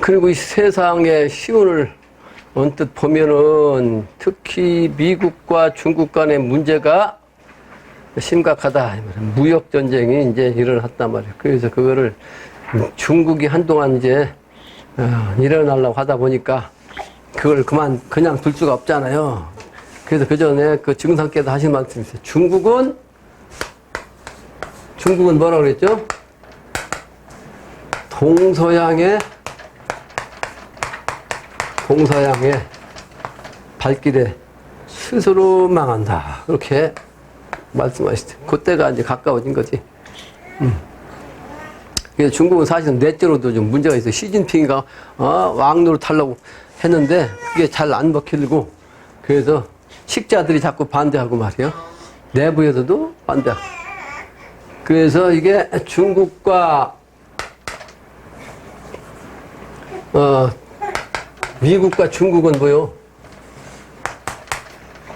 그리고 이 세상의 시운을 언뜻 보면은 특히 미국과 중국 간의 문제가 심각하다. 무역 전쟁이 이제 일어났단 말이에요. 그래서 그거를 중국이 한동안 이제 일어나려고 하다 보니까 그걸 그냥 둘 수가 없잖아요. 그래서 그 전에 그 증상께서 하신 말씀이 있어요. 중국은 뭐라고 그랬죠? 동서양의 발길에 스스로 망한다. 그렇게 말씀하시죠. 그때가 이제 가까워진 거지. 그래서 중국은 사실은 넷째로도 좀 문제가 있어요. 시진핑이가 왕노릇 하려고 했는데 그게 잘 안 먹히고 그래서 식자들이 자꾸 반대하고 말이에요. 내부에서도 반대하고. 그래서 이게 중국과 미국과 중국은 뭐요?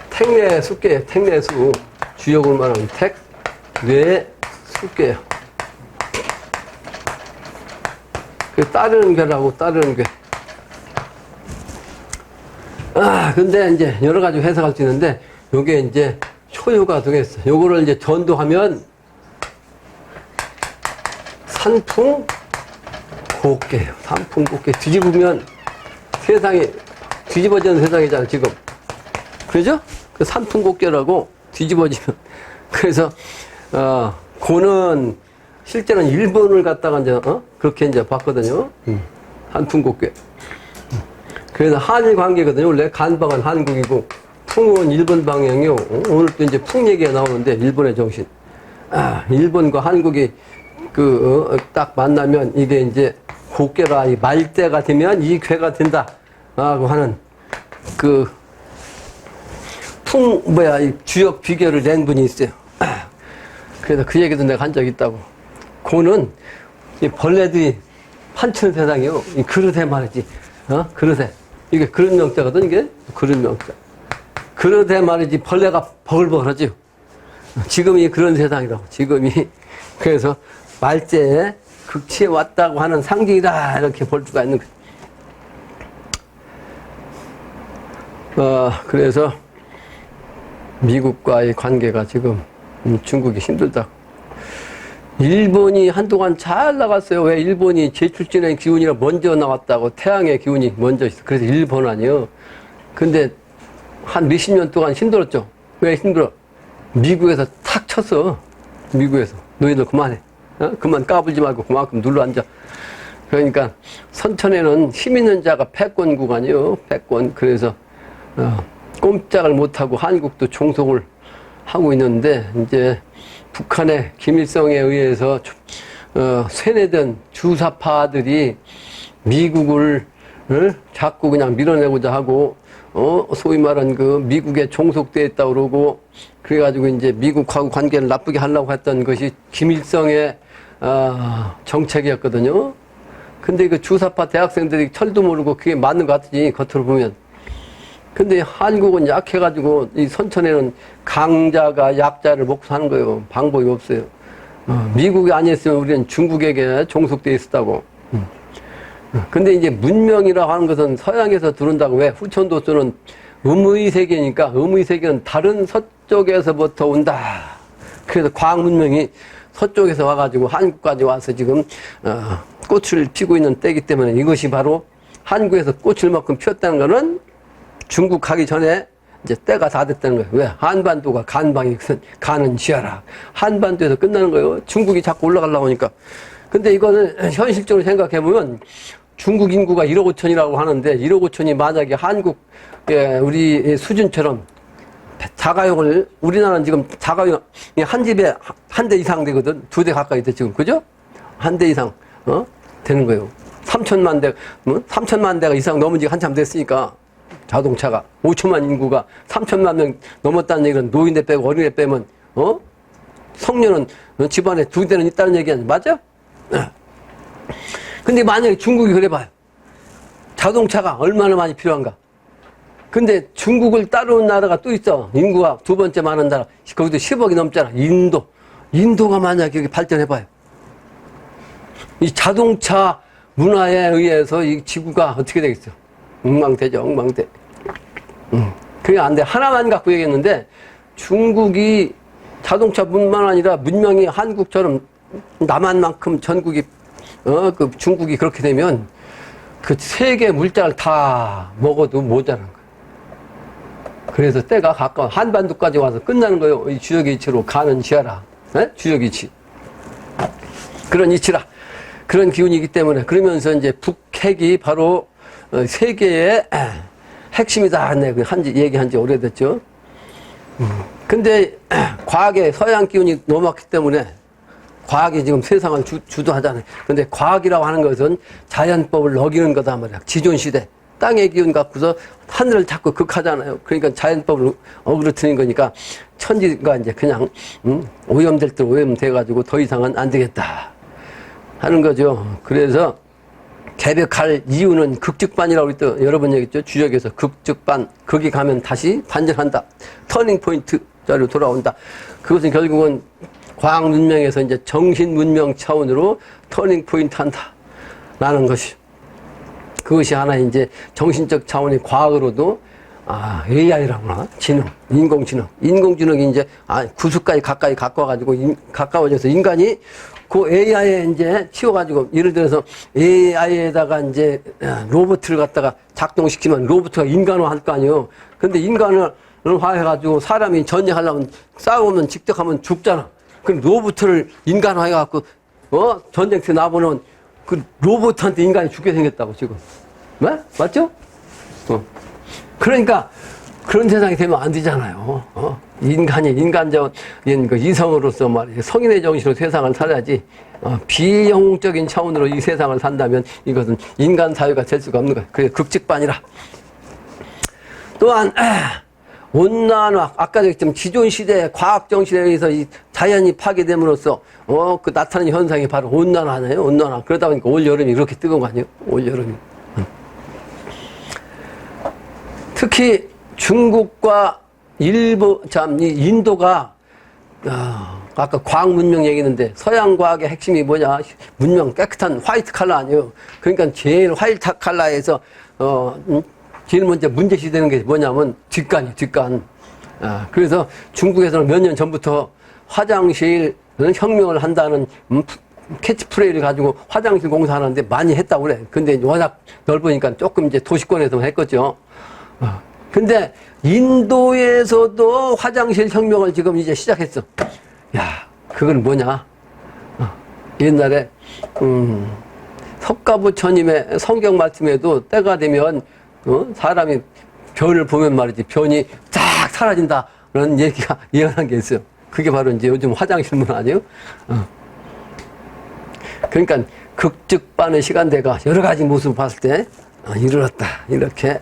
택내수계예요. 택내수. 주역으로 말하면 택뇌수계예요. 그 따르는 괴라고 따르는 괴. 근데 이제 여러 가지 해석할 수 있는데 요게 이제 초유가 되겠어. 요거를 이제 전도하면 산풍곡계예요. 산풍곡계. 뒤집으면 세상이 뒤집어지는 세상이잖아 지금. 그죠? 그 산풍곡계라고 뒤집어지면. 그래서 고는 실제는 일본을 갖다가 이제 그렇게 이제 봤거든요. 산풍곡계. 그래서 한일 관계거든요. 원래 간방은 한국이고 풍은 일본 방향이요. 오늘 또 이제 풍 얘기가 나오는데 일본의 정신. 일본과 한국이 딱 만나면 이게 이제 곡계라 이 말대가 되면 이 괴가 된다. 라고 하는 이 주역 비결을 낸 분이 있어요. 그래서 그 얘기도 내가 한 적이 있다고. 고는 이 벌레들이 판치는 세상이요. 이 그릇에 말이지. 그릇에. 이게 그릇 명자거든, 이게. 그릇 명자. 그릇에 말이지, 벌레가 버글버글하지. 지금이 그런 세상이라고, 지금이. 그래서, 말제에 극치에 왔다고 하는 상징이다, 이렇게 볼 수가 있는 거죠. 그래서, 미국과의 관계가 지금, 중국이 힘들다. 일본이 한동안 잘 나갔어요. 왜 일본이 제출진의 기운이 먼저 나왔다고. 태양의 기운이 먼저 있어. 그래서 일본 아니요. 근데 한 몇십 년 동안 힘들었죠. 왜 힘들어? 미국에서 탁 쳤어. 미국에서. 너희들 그만해. 그만 까불지 말고 그만큼 눌러 앉아. 그러니까 선천에는 힘 있는 자가 패권 구간이요. 패권. 그래서 꼼짝을 못하고 한국도 종속을 하고 있는데 이제 북한의 김일성에 의해서 세뇌된 주사파들이 미국을 자꾸 그냥 밀어내고자 하고 소위 말한 미국에 종속되어 있다고 그러고 그래가지고 이제 미국하고 관계를 나쁘게 하려고 했던 것이 김일성의 정책이었거든요. 근데 그 주사파 대학생들이 철도 모르고 그게 맞는 것 같지 겉으로 보면. 근데 한국은 약해가지고 이 선천에는 강자가 약자를 먹고 사는 거예요. 방법이 없어요. 미국이 아니었으면 우리는 중국에게 종속되어 있었다고. 근데 이제 문명이라고 하는 것은 서양에서 들어온다고. 왜? 후천도서는 음의 세계니까 음의 세계는 다른 서쪽에서부터 온다. 그래서 과학 문명이 서쪽에서 와가지고 한국까지 와서 지금 꽃을 피고 있는 때이기 때문에 이것이 바로 한국에서 꽃을 만큼 피웠다는 것은 중국 가기 전에 이제 때가 다 됐다는 거예요. 왜? 한반도가 간방이 가는 지하라. 한반도에서 끝나는 거예요. 중국이 자꾸 올라가려고 하니까. 근데 이거는 현실적으로 생각해보면 중국 인구가 1억 5천이라고 하는데 1억 5천이 만약에 한국, 우리 수준처럼 자가용을, 우리나라는 지금 자가용 한 집에 한 대 이상 되거든. 2대 가까이 돼 지금. 그죠? 한 대 이상, 되는 거예요. 3천만 대, 3천만 대가 이상 넘은 지 한참 됐으니까. 자동차가 5천만 인구가 3천만 명 넘었다는 얘기는 노인네 빼고 어린애 빼면 성년은 집안에 2대는 있다는 얘기 아니야. 맞아? 근데 만약에 중국이 그래봐요. 자동차가 얼마나 많이 필요한가. 근데 중국을 따르는 나라가 또 있어. 인구가 2번째 많은 나라. 거기도 10억이 넘잖아. 인도가 만약에 여기 발전해봐요. 이 자동차 문화에 의해서 이 지구가 어떻게 되겠어? 엉망되죠, 엉망돼. 그게 안 돼. 하나만 갖고 얘기했는데, 중국이 자동차뿐만 아니라 문명이 한국처럼 남한만큼 전국이, 그 중국이 그렇게 되면 그 세계 물자를 다 먹어도 모자란 거예요. 그래서 때가 가까워. 한반도까지 와서 끝나는 거예요. 이 주역 이치로 가는 지하라. 네? 주역 이치. 그런 이치라. 그런 기운이기 때문에 그러면서 이제 북핵이 바로 세계의 핵심이다. 네, 얘기한 지 오래됐죠. 근데 과학의 서양 기운이 넘어왔기 때문에 과학이 지금 세상을 주도하잖아요. 근데 과학이라고 하는 것은 자연법을 어기는 거다 말이야. 지존시대. 땅의 기운 갖고서 하늘을 자꾸 극하잖아요. 그러니까 자연법을 어그러뜨리는 거니까 천지가 이제 그냥 오염될 때 오염돼가지고 더 이상은 안 되겠다 하는 거죠. 그래서 개벽할 이유는 극즉반이라고 또 여러 번 얘기했죠. 주역에서 극즉반, 극이 가면 다시 반전한다. 터닝 포인트 자리로 돌아온다. 그것은 결국은 과학 문명에서 이제 정신 문명 차원으로 터닝 포인트 한다. 라는 것이. 그것이 하나 이제 정신적 차원의 과학으로도 AI라구나. 지능, 인공지능. 인공지능이 이제 구수까지 가까이 가까워져서 인간이 그 AI에 이제 치워가지고 예를 들어서 AI에다가 이제 로봇을 갖다가 작동시키면 로봇가 인간화 할 거 아니에요. 근데 인간을 화해가지고 사람이 전쟁하려면 싸우면 직격하면 죽잖아. 그럼 로봇을 인간화해갖고 전쟁터에 나보는 그 로봇한테 인간이 죽게 생겼다고 지금. 네? 맞죠? 그러니까 그런 세상이 되면 안 되잖아요. 인간이 인간적 이성으로서 말이죠. 성인의 정신으로 세상을 살아야지. 비영웅적인 차원으로 이 세상을 산다면 이것은 인간 사회가 될 수가 없는 거예요. 그게 극직반이라. 또한 온난화, 아까 얘기했지만 지존시대 과학 정신에 의해서 이 자연이 파괴됨으로써 그 나타나는 현상이 바로 온난화네요. 온난화. 그러다 보니까 올 여름이 그렇게 뜨거운 거 아니에요? 올 여름이. 특히 중국과 인도가 아까 과학 문명 얘기했는데 서양 과학의 핵심이 뭐냐? 문명 깨끗한 화이트 칼라 아니에요. 그러니까 제일 화이트 칼라에서 제일 먼저 문제시 되는 게 뭐냐면 뒷간이에요. 뒷간. 그래서 중국에서는 몇 년 전부터 화장실 혁명을 한다는 캐치프레이를 가지고 화장실 공사하는데 많이 했다고 그래. 근데 워낙 넓으니까 조금 이제 도시권에서만 했겠죠. 근데 인도에서도 화장실 혁명을 지금 이제 시작했어. 야, 그건 뭐냐? 옛날에 석가부처님의 성경 말씀에도 때가 되면 사람이 변을 보면 말이지 변이 쫙 사라진다라는 얘기가 예언한 게 있어요. 그게 바로 이제 요즘 화장실 문 아니에요? 그러니까 극즉반의 시간대가 여러 가지 모습을 봤을 때 이르렀다 이렇게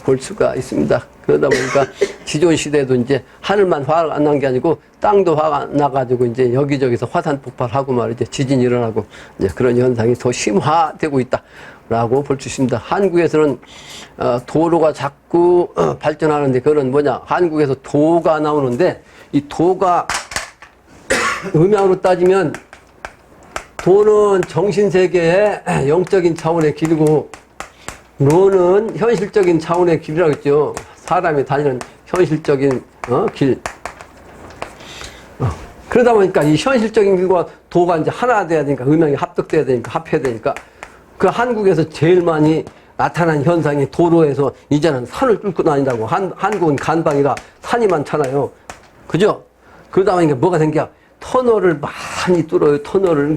볼 수가 있습니다. 그러다 보니까 지존 시대도 이제 하늘만 화가 안 난 게 아니고 땅도 화가 나가지고 이제 여기저기서 화산 폭발하고 말이죠. 지진이 일어나고 이제 그런 현상이 더 심화되고 있다라고 볼 수 있습니다. 한국에서는 도로가 자꾸 발전하는데 그거는 뭐냐? 한국에서 도가 나오는데 이 도가 음양으로 따지면 도는 정신세계의 영적인 차원의 길이고 로는 현실적인 차원의 길이라고 했죠. 사람이 다니는 현실적인 길. 그러다 보니까 이 현실적인 길과 도가 이제 하나 돼야 되니까 음양이 합독돼야 되니까 합해야 되니까 그 한국에서 제일 많이 나타난 현상이 도로에서 이제는 산을 뚫고 다닌다고. 한국은 간방이라 산이 많잖아요. 그죠? 그러다 보니까 뭐가 생겨? 터널을 많이 뚫어요. 터널을.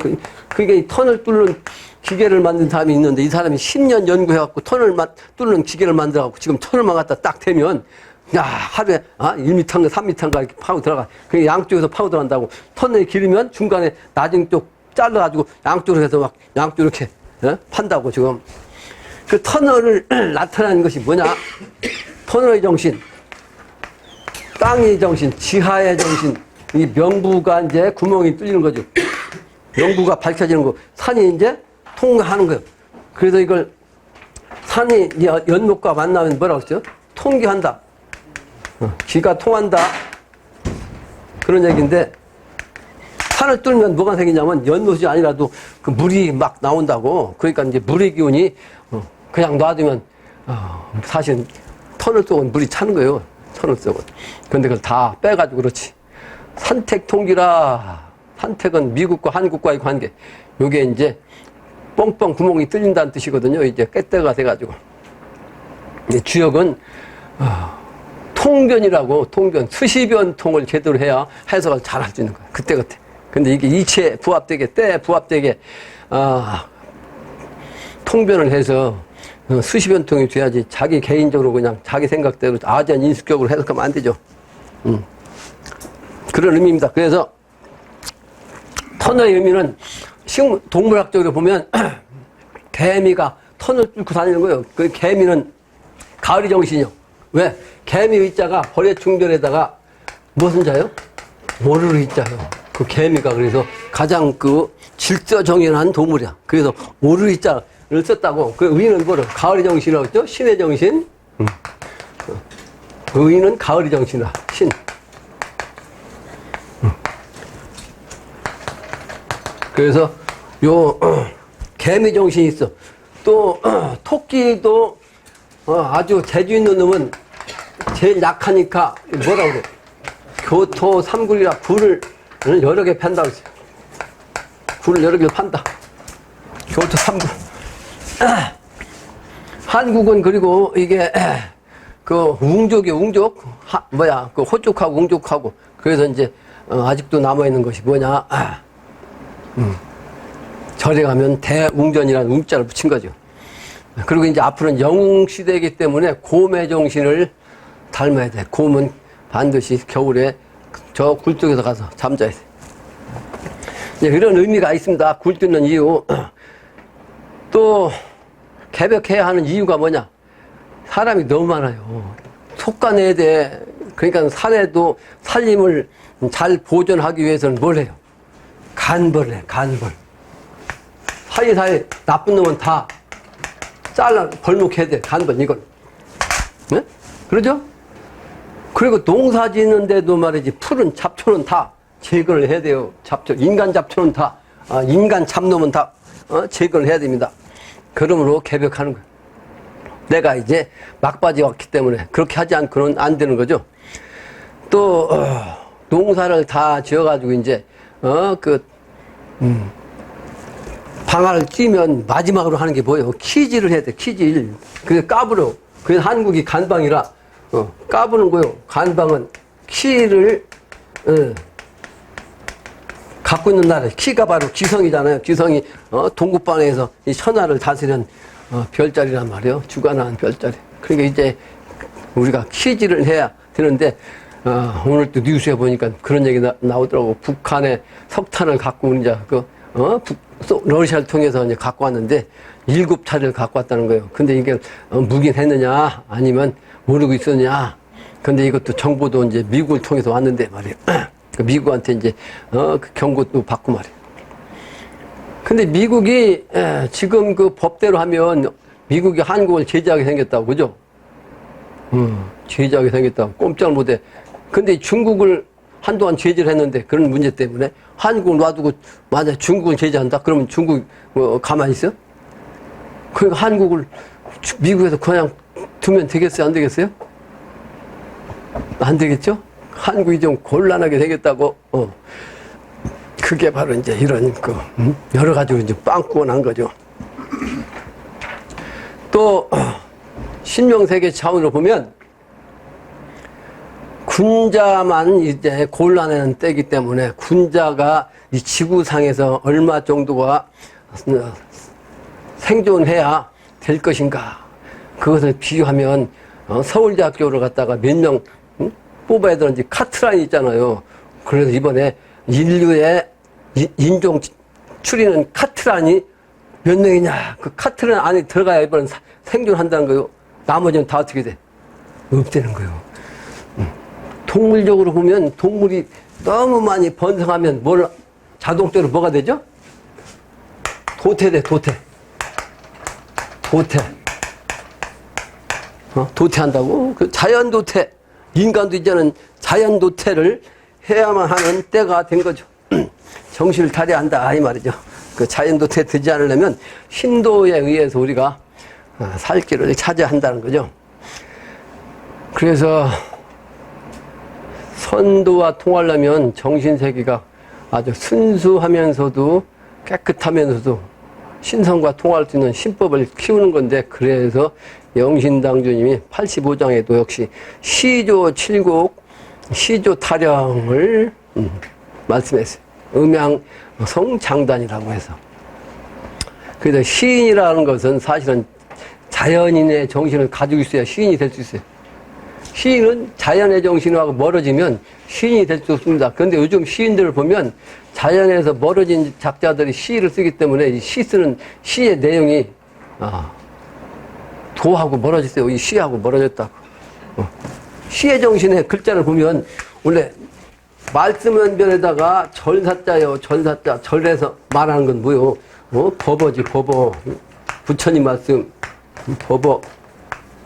그게 터널 뚫는 기계를 만든 사람이 있는데 이 사람이 10년 연구해갖고 터널 뚫는 기계를 만들어갖고 지금 터널만 갖다 딱 대면 야 하루에 1m인가 3m인가 이렇게 파고 들어가. 그게 양쪽에서 파고 들어간다고. 터널이 길으면 중간에 나중 쪽 잘라가지고 양쪽으로 해서 막 양쪽 이렇게 판다고 지금. 그 터널을 나타내는 것이 뭐냐? 터널의 정신, 땅의 정신, 지하의 정신. 이 명부가 이제 구멍이 뚫리는 거죠. 명부가 밝혀지는 거. 산이 이제 통과하는 거예요. 그래서 이걸 산이 연못과 만나면 뭐라고 했죠? 통기한다. 기가 통한다. 그런 얘기인데 산을 뚫으면 뭐가 생기냐면 연못이 아니라도 그 물이 막 나온다고. 그러니까 이제 물의 기운이 그냥 놔두면 사실 터널 속은 물이 차는 거예요. 터널 속은. 근데 그걸 다 빼가지고 그렇지. 산택 통기라. 산택은 미국과 한국과의 관계. 요게 이제 뻥뻥 구멍이 뚫린다는 뜻이거든요. 이제 깻대가 돼가지고. 주역은 통변이라고. 통변 수시변통을 제대로 해야 해석을 잘 할 수 있는 거예요. 그때그때. 근데 이게 이체 부합되게 때 부합되게 통변을 해서 수시변통이 돼야지 자기 개인적으로 그냥 자기 생각대로 아전 인수격으로 해석하면 안 되죠. 그런 의미입니다. 그래서 터널의 의미는 동물학적으로 보면 개미가 터널 뚫고 다니는 거예요. 그 개미는 가을이 정신이요. 왜? 개미 의자가 벌의 충전에다가 무슨 자요? 오르르 의자요. 그 개미가 그래서 가장 그 질서정연한 동물이야. 그래서 오르르 의자를 썼다고. 그 의는 뭐로? 가을이 정신이라고 했죠? 신의 정신. 의는 가을이 정신이다. 신. 그래서 요 개미 정신이 있어. 또 토끼도 아주 재주 있는 놈은 제일 약하니까 뭐라 그래? 교토 삼굴이라 굴을 여러 개 판다고 했어요. 굴을 여러 개 판다. 교토 삼굴. 한국은 그리고 이게 그 웅족이 웅족 그 호족하고 웅족하고 그래서 이제 아직도 남아 있는 것이 뭐냐? 절에 가면 대웅전이라는 웅자를 붙인 거죠. 그리고 이제 앞으로는 영웅 시대이기 때문에 곰의 정신을 닮아야 돼. 곰은 반드시 겨울에 저 굴 쪽에서 가서 잠자야 돼. 이런 의미가 있습니다. 굴 뚫는 이유. 또 개벽해야 하는 이유가 뭐냐? 사람이 너무 많아요. 속가내야 돼. 그러니까 산에도 살림을 잘 보존하기 위해서는 뭘 해요? 간벌을 해, 간벌. 사이사이 나쁜 놈은 다 잘라 벌목해야 돼, 간벌, 이건. 네? 그러죠? 그리고 농사 짓는데도 말이지, 풀은, 잡초는 다 제거를 해야 돼요. 잡초, 인간 잡초는 다, 인간 잡놈은 다, 제거를 해야 됩니다. 그러므로 개벽하는 거예요. 내가 이제 막바지 왔기 때문에 그렇게 하지 않고는 안 되는 거죠. 또, 농사를 다 지어가지고 이제, 방아를 찌면 마지막으로 하는 게 뭐예요? 키질을 해야 돼, 키질. 그래서 까불어. 그래서 한국이 간방이라, 까부는 거요. 간방은 키를, 갖고 있는 나라. 키가 바로 기성이잖아요. 기성이, 동국방에서 이 천하를 다스리는, 별자리란 말이에요. 주관한 별자리. 그러니까 이제 우리가 키질을 해야 되는데, 오늘 또 뉴스에 보니까 그런 얘기 나오더라고. 북한에 석탄을 갖고 이제 러시아를 통해서 이제 갖고 왔는데 7차례를 갖고 왔다는 거예요. 근데 이게 묵인했느냐 아니면 모르고 있었느냐. 근데 이것도 정보도 이제 미국을 통해서 왔는데 말이에요. 그 미국한테 이제 그 경고도 받고 말이에요. 근데 미국이 지금 그 법대로 하면 미국이 한국을 제재하게 생겼다고 그죠? 제재하게 생겼다고 꼼짝 못해. 근데 중국을 한동안 제재를 했는데 그런 문제 때문에 한국을 놔두고 만약에 중국을 제재한다? 그러면 중국 가만히 있어? 그러니까 한국을 미국에서 그냥 두면 되겠어요? 안 되겠어요? 안 되겠죠? 한국이 좀 곤란하게 생겼다고. 그게 바로 이제 이런 여러 가지로 이제 빵꾸가 난 거죠. 또 신명세계 차원으로 보면 군자만 이제 곤란한 때이기 때문에 군자가 이 지구상에서 얼마 정도가 생존해야 될 것인가. 그것을 비교하면 서울대학교를 갔다가 몇 명 뽑아야 되는지 카트라인 있잖아요. 그래서 이번에 인류의 인종 추리는 카트라인이 몇 명이냐. 그 카트라인 안에 들어가야 이번엔 생존한다는 거예요. 나머지는 다 어떻게 돼? 없다는 거예요. 동물적으로 보면 동물이 너무 많이 번성하면 자동적으로 뭐가 되죠? 도태돼, 도태. 도태. 도태한다고? 그 자연 도태. 인간도 이제는 자연 도태를 해야만 하는 때가 된 거죠. 정신을 차려야 한다 이 말이죠. 그 자연도태에 들지 않으려면 신도에 의해서 우리가 살 길을 찾아야 한다는 거죠. 그래서 선도와 통하려면 정신세계가 아주 순수하면서도 깨끗하면서도 신성과 통할 수 있는 신법을 키우는 건데, 그래서 영신당주님이 85장에도 역시 시조 칠곡 시조 타령을 말씀했어요. 음양성 장단이라고 해서. 그래서 시인이라는 것은 사실은 자연인의 정신을 가지고 있어야 시인이 될 수 있어요. 시인은 자연의 정신하고 멀어지면 시인이 될 수 없습니다. 그런데 요즘 시인들을 보면 자연에서 멀어진 작자들이 시를 쓰기 때문에 이 시 쓰는 시의 내용이 도하고 멀어졌어요. 이 시하고 멀어졌다고. 시의 정신의 글자를 보면 원래 말씀연변에다가 절사자요, 절사자, 절에서 말하는 건 뭐요? 법어지, 법어. 부처님 말씀, 법어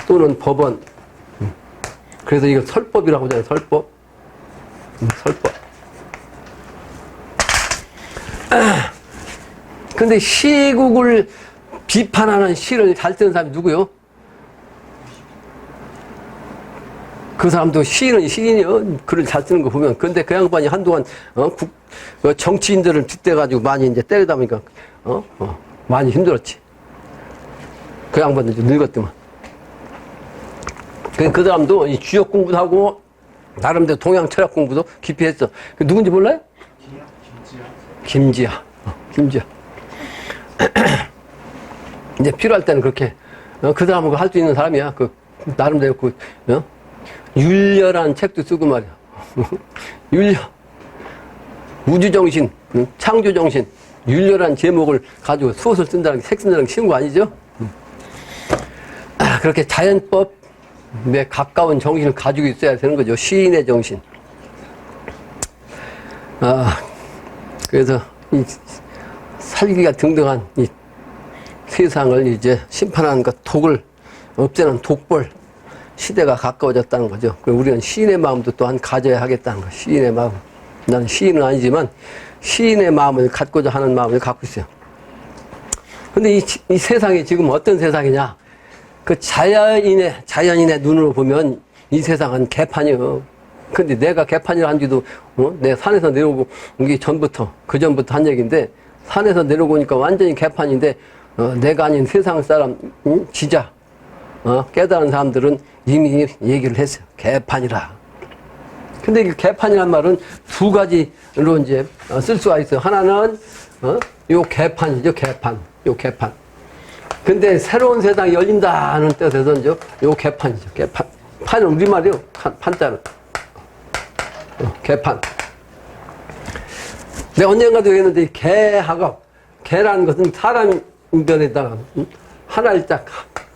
또는 법원. 그래서 이거 설법이라고 하잖아요. 설법. 설법. 근데 시국을 비판하는 시를 잘 쓰는 사람이 누구요? 그 사람도 시인은 시인이요. 글을 잘 쓰는 거 보면. 근데 그 양반이 한동안, 정치인들을 빗대가지고 많이 이제 때리다 보니까, 많이 힘들었지. 그 양반도 이제 늙었더만. 그 사람도 이 주역 공부도 하고, 나름대로 동양 철학 공부도 깊이 했어. 그 누군지 몰라요? 김지아. 김지아. 이제 필요할 때는 그렇게, 그 사람하고 할 수 있는 사람이야. 나름대로 윤려란 책도 쓰고 말이야. 윤려. 우주정신, 창조정신, 윤려란 제목을 가지고 수엇을 쓴다는 게, 책 쓴다는 게 쉬운 거 아니죠? 그렇게 자연법에 가까운 정신을 가지고 있어야 되는 거죠. 시인의 정신. 그래서 이 살기가 등등한 이 세상을 이제 심판하는 것, 독을 없애는 독벌 시대가 가까워졌다는 거죠. 우리는 시인의 마음도 또한 가져야 하겠다는 거. 시인의 마음. 나는 시인은 아니지만 시인의 마음을 갖고자 하는 마음을 갖고 있어요. 근데 이 세상이 지금 어떤 세상이냐? 그 자연인의 눈으로 보면 이 세상은 개판이요. 근데 내가 개판이라 한 지도, 내 산에서 내려오고 온 전부터, 그 전부터 한 얘기인데, 산에서 내려오니까 완전히 개판인데, 내가 아닌 세상 사람, 지자, 깨달은 사람들은 이미 얘기를 했어요. 개판이라. 근데 이 개판이란 말은 두 가지로 이제 쓸 수가 있어요. 하나는, 요 개판이죠. 개판. 요 개판. 근데 새로운 세상이 열린다는 뜻에서 이제 요 개판이죠. 개판. 판은 우리말이요. 판자는. 개판. 내가 언젠가도 얘기했는데, 개라는 것은 사람들에다가 하나를 딱,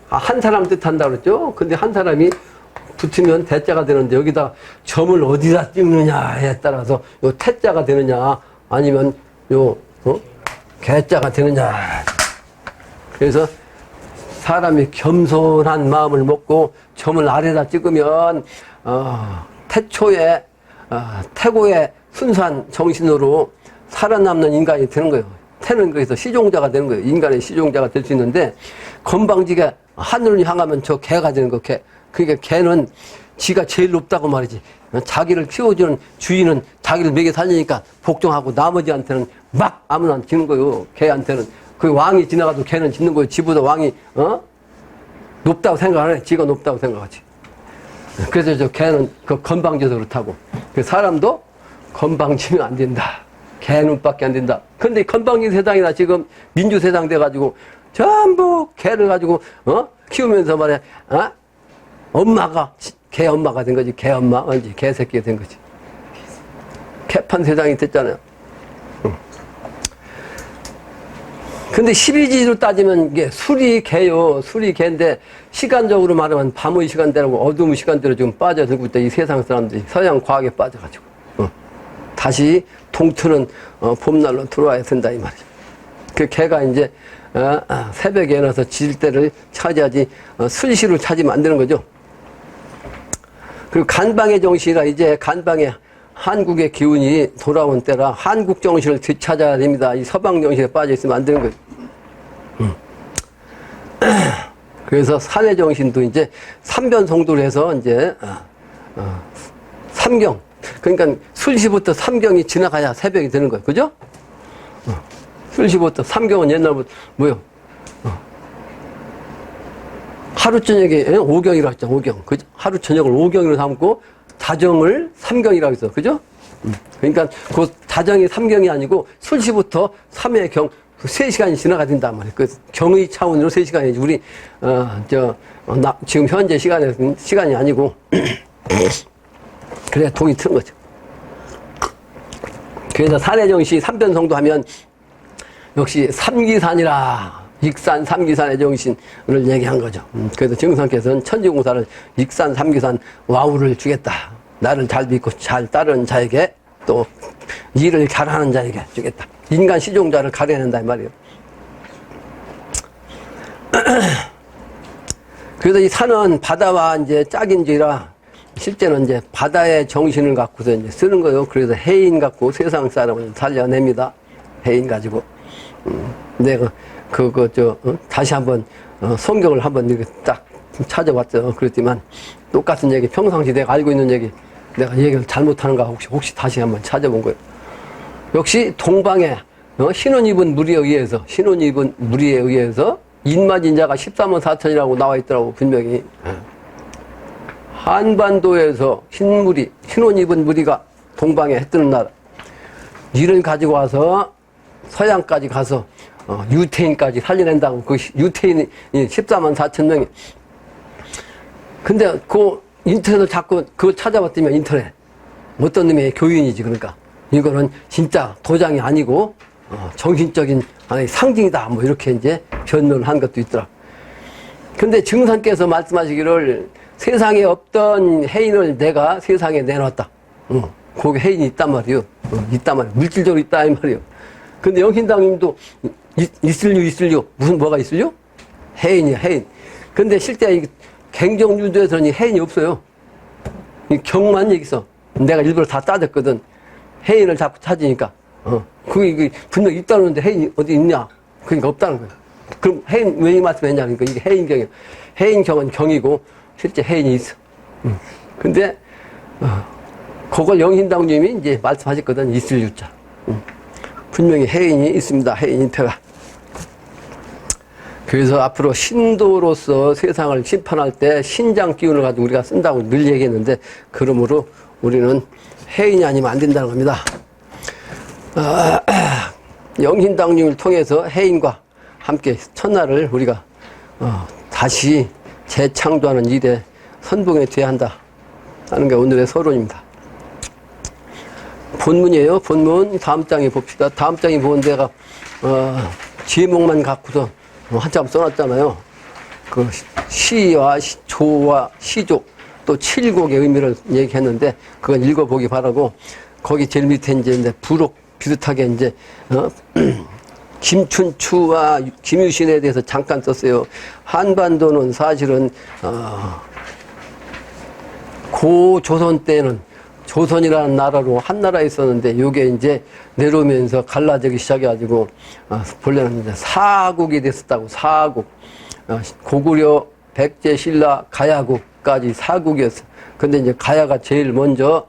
한 사람 뜻한다고 그랬죠? 근데 한 사람이 붙으면 대자가 되는데, 여기다 점을 어디다 찍느냐에 따라서 요 태자가 되느냐, 아니면 개자가 되느냐. 그래서 사람이 겸손한 마음을 먹고 점을 아래다 찍으면, 태고의 순수한 정신으로 살아남는 인간이 되는 거예요. 태는 거기서 시종자가 되는 거예요. 인간의 시종자가 될 수 있는데, 건방지게 하늘을 향하면 저 개가 되는 거, 개. 그러니까 개는 지가 제일 높다고 말이지. 자기를 키워주는 주인은 자기를 먹여 살리니까 복종하고 나머지한테는 막 아무나 지는 거예요. 개한테는. 그 왕이 지나가도 개는 짖는 거예요. 지보다 왕이, 높다고 생각하네. 지가 높다고 생각하지. 그래서 저 개는 그 건방져서 그렇다고. 그 사람도 건방지면 안 된다. 개 눈밖에 안 된다. 근데 건방진 세상이나 지금 민주 세상 돼가지고 전부 개를 가지고, 키우면서 말이야, 엄마가, 개 엄마가 된 거지. 개 엄마. 완전 개새끼가 된 거지. 개판 세상이 됐잖아요. 근데 12지로 따지면 이게 술이 개요. 술이 개인데 시간적으로 말하면 밤의 시간대라고 어두운 시간대로 지금 빠져들고 있다. 이 세상 사람들이 서양 과학에 빠져가지고. 다시 동트는 봄날로 들어와야 된다 이 말이죠. 그 개가 이제 새벽에 일어나서 짖을 때를 차지하지 술시를 차지면 안 되는 거죠. 그리고 간방의 정신이라 이제 간방에 한국의 기운이 돌아온 때라 한국 정신을 되찾아야 됩니다. 이 서방 정신에 빠져 있으면 안 되는 거예요. 그래서 사내 정신도 이제 삼변송도를 해서 이제 삼경, 그러니까 술시부터 삼경이 지나가야 새벽이 되는 거예요. 그죠? 술시부터 삼경은 옛날부터 뭐요? 하루 저녁에 오경이라고 했죠. 오경. 그죠? 하루 저녁을 오경으로 삼고 자정을 삼경이라고 했어. 그죠? 그러니까 그 자정이 삼경이 아니고 술시부터 삼의 경 3시간이 지나가 된단 말이에요. 그 경의 차원으로 3시간이지. 우리 지금 현재 시간이 아니고 그래야 동이 트는 거죠. 그래서 산해정시 삼변성도 하면 역시 삼기산이라 익산 삼기산의 정신을 얘기한 거죠. 그래서 증상께서는 천지공사를 익산 삼기산 와우를 주겠다. 나를 잘 믿고 잘 따르는 자에게 또 일을 잘하는 자에게 주겠다. 인간 시종자를 가려낸다 이 말이에요. 그래서 이 산은 바다와 이제 짝인지라 실제는 이제 바다의 정신을 갖고서 이제 쓰는 거예요. 그래서 해인 갖고 세상 사람을 살려냅니다. 해인 가지고. 내가 다시 한번 성경을 한번 이렇게 딱 찾아봤죠. 그랬지만 똑같은 얘기, 평상시 내가 알고 있는 얘기, 내가 얘기를 잘못하는가 혹시 다시 한번 찾아본 거예요. 역시 동방에 신혼 입은 무리에 의해서 인마진자가 13만 4천이라고 나와 있더라고. 분명히 한반도에서 신혼 입은 무리가 동방에 해 뜨는 나라 이를 가지고 와서 서양까지 가서 유태인까지 살려낸다고. 그 유태인이 14만 4천 명이. 근데 그 인터넷을 자꾸 그거 찾아봤더니 인터넷 어떤 놈의 교인이지. 그러니까 이거는 진짜 도장이 아니고 정신적인 상징이다. 뭐 이렇게 이제 변론을 한 것도 있더라. 근데 증상께서 말씀하시기를 세상에 없던 해인을 내가 세상에 내놨다. 거기 해인이 있단 말이요. 있단 말이요. 물질적으로 있다 이 말이요. 근데 영신당님도 있을요. 무슨 뭐가 있을요? 해인이야, 해인. 근데 실제 갱정유도에서는 해인이 없어요. 이 경만 여기 있어. 내가 일부러 다 따졌거든. 해인을 자꾸 찾으니까. 그게 분명히 있다는데 해인이 어디 있냐? 그러니까 없다는 거예요. 그럼 해인 왜 이 말씀 했냐? 그러니까 이게 해인경이에요. 해인경은 경이고 실제 해인이 있어. 근데 그걸 영신당님이 이제 말씀하셨거든. 있을 유자. 분명히 해인이 있습니다. 해인인태가. 그래서 앞으로 신도로서 세상을 심판할 때 신장 기운을 가지고 우리가 쓴다고 늘 얘기했는데, 그러므로 우리는 해인이 아니면 안 된다는 겁니다. 영신당님을 통해서 해인과 함께 천하를 우리가 다시 재창조하는 일에 선봉에 돼야 한다 하는 게 오늘의 서론입니다. 본문이에요. 본문 다음 장에 봅시다. 다음 장에 본 데가 제목만 갖고서 한참 써놨잖아요. 그 시와 조와 시조 또 칠곡의 의미를 얘기했는데 그건 읽어보기 바라고, 거기 제일 밑에 이제 부록 비슷하게 이제 김춘추와 김유신에 대해서 잠깐 썼어요. 한반도는 사실은 고조선 때는 조선이라는 나라로 한 나라에 있었는데, 요게 이제 내려오면서 갈라지기 시작해가지고 본래는 이제 사국이 됐었다고. 사국. 고구려, 백제, 신라, 가야국까지 사국이었어. 근데 이제 가야가 제일 먼저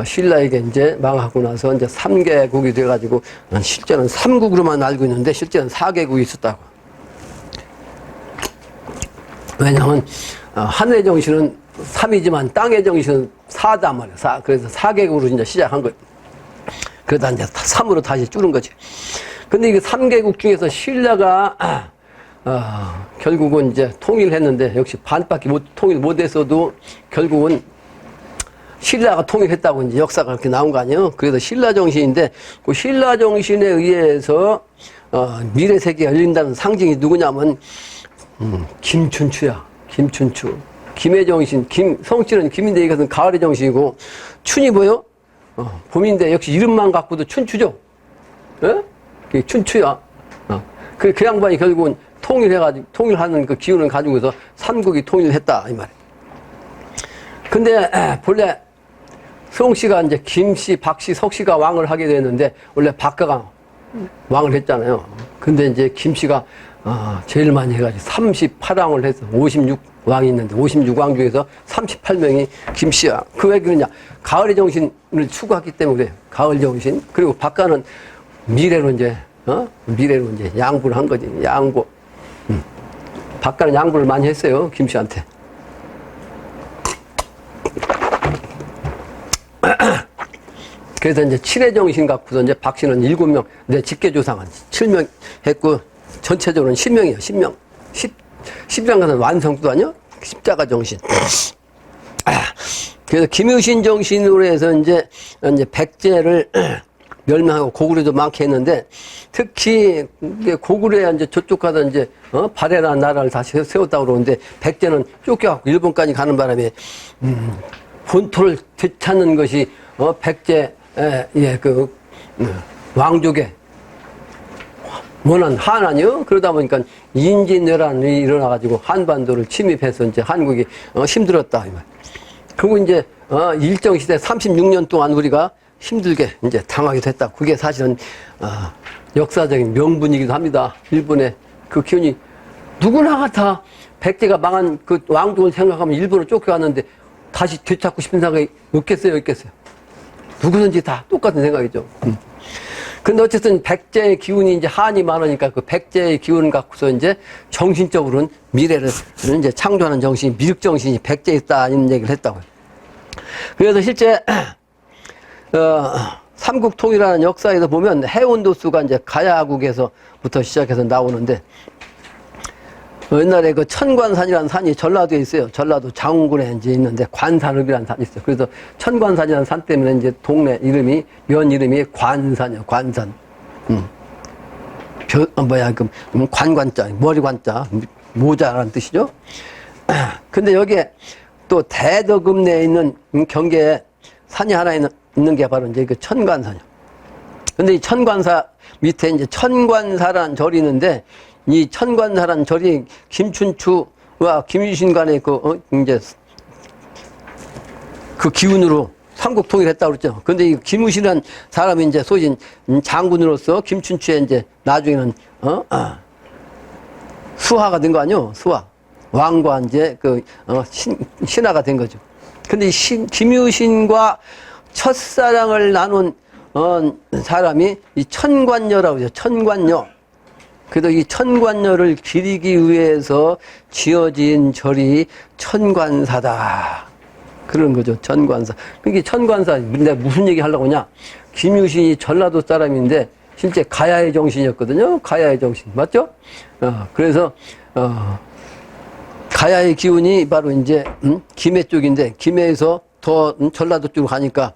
신라에게 이제 망하고 나서 이제 3개국이 돼가지고 실제는 3국으로만 알고 있는데 실제는 4개국이 있었다고. 왜냐하면 하늘의 정신은 3이지만 땅의 정신은 4단 말이야. 4. 그래서 4개국으로 이제 시작한 거예요. 그러다 이제 3으로 다시 줄은 거지. 근데 이게 3개국 중에서 신라가 결국은 이제 통일했는데, 역시 반밖에 통일 못했어도 결국은 신라가 통일했다고 이제 역사가 그렇게 나온 거 아니에요. 그래서 신라 정신인데, 그 신라 정신에 의해서 미래 세계가 열린다는 상징이 누구냐면 김춘추야. 김춘추. 김의 정신, 성씨는 김인데 이것은 가을의 정신이고, 춘이 뭐요? 봄인데 역시 이름만 갖고도 춘추죠. 예? 춘추야. 그 양반이 결국은 통일하는 그 기운을 가지고서 삼국이 통일을 했다 이 말이에요. 근데 본래 송씨가 이제 김씨, 박씨, 석씨가 왕을 하게 됐는데 원래 박가가 왕을 했잖아요. 근데 이제 김씨가 제일 많이 해가지고 38왕을 해서 56왕이 있는데 56왕 중에서 38명이 김씨야. 그 왜 그러냐? 가을의 정신을 추구했기 때문에 그래요. 가을 정신. 그리고 박가는 미래로 이제 양보를 한 거지. 양보. 박가는 양보를 많이 했어요. 김씨한테. 그래서 이제 7의 정신 갖고서 이제 박씨는 7명, 내 직계조상은 7명 했고, 전체적으로는 10명이에요, 10명. 10이란 것은 완성도 아니요? 십자가 정신. 그래서 김유신 정신으로 해서 이제 백제를 멸망하고 고구려도 많게 했는데, 특히 고구려에 이제 저쪽 가서 이제, 발해라는 나라를 다시 세웠다고 그러는데, 백제는 쫓겨갖고 일본까지 가는 바람에, 본토를 되찾는 것이, 백제, 왕족의 원한 한안이요. 그러다 보니까 인진왜란이 일어나가지고 한반도를 침입해서 이제 한국이 힘들었다. 그리고 이제 일정시대 36년 동안 우리가 힘들게 이제 당하게 됐다. 그게 사실은 역사적인 명분이기도 합니다. 일본의 그 기운이 누구나 같아. 백제가 망한 그 왕족을 생각하면 일본으로 쫓겨갔는데 다시 되찾고 싶은 생각이 없겠어요, 없겠어요. 누구든지 다 똑같은 생각이죠. 근데 어쨌든 백제의 기운이 이제 한이 많으니까 그 백제의 기운을 갖고서 이제 정신적으로는 미래를 이제 창조하는 정신이, 미륵 정신이 백제에 있다, 이런 얘기를 했다고요. 그래서 실제, 삼국통일하는 역사에서 보면 해운도수가 이제 가야국에서부터 시작해서 나오는데, 옛날에 그 천관산이라는 산이 전라도에 있어요. 전라도 장군에 이제 있는데 관산읍이라는 산이 있어요. 그래서 천관산이라는 산 때문에 이제 동네 이름이, 면 이름이 관산이요. 관산. 관관자, 머리관자, 모자라는 뜻이죠. 근데 여기에 또 대덕읍내에 있는 경계에 산이 하나 있는 게 바로 이제 그 천관산이요. 근데 이 천관사 밑에 이제 천관사라는 절이 있는데, 이 천관사라는 절이 김춘추와 김유신 간의 이제 그 기운으로 삼국통일했다고 그랬죠. 근데 이 김유신이라는 사람이 이제 소신 장군으로서 김춘추의 이제 나중에는 수하가 된 거 아니요? 수하. 왕과 이제 신하가 된 거죠. 근데 이 김유신과 첫사랑을 나눈 사람이 이 천관녀라고 그러죠. 천관녀. 그래서 이 천관녀를 기리기 위해서 지어진 절이 천관사다. 그런 거죠. 천관사. 그게 천관사. 내가 무슨 얘기 하려고 하냐. 김유신이 전라도 사람인데 실제 가야의 정신이었거든요. 가야의 정신. 맞죠? 그래서, 가야의 기운이 바로 이제, 김해 쪽인데, 김해에서 더 전라도 쪽으로 가니까,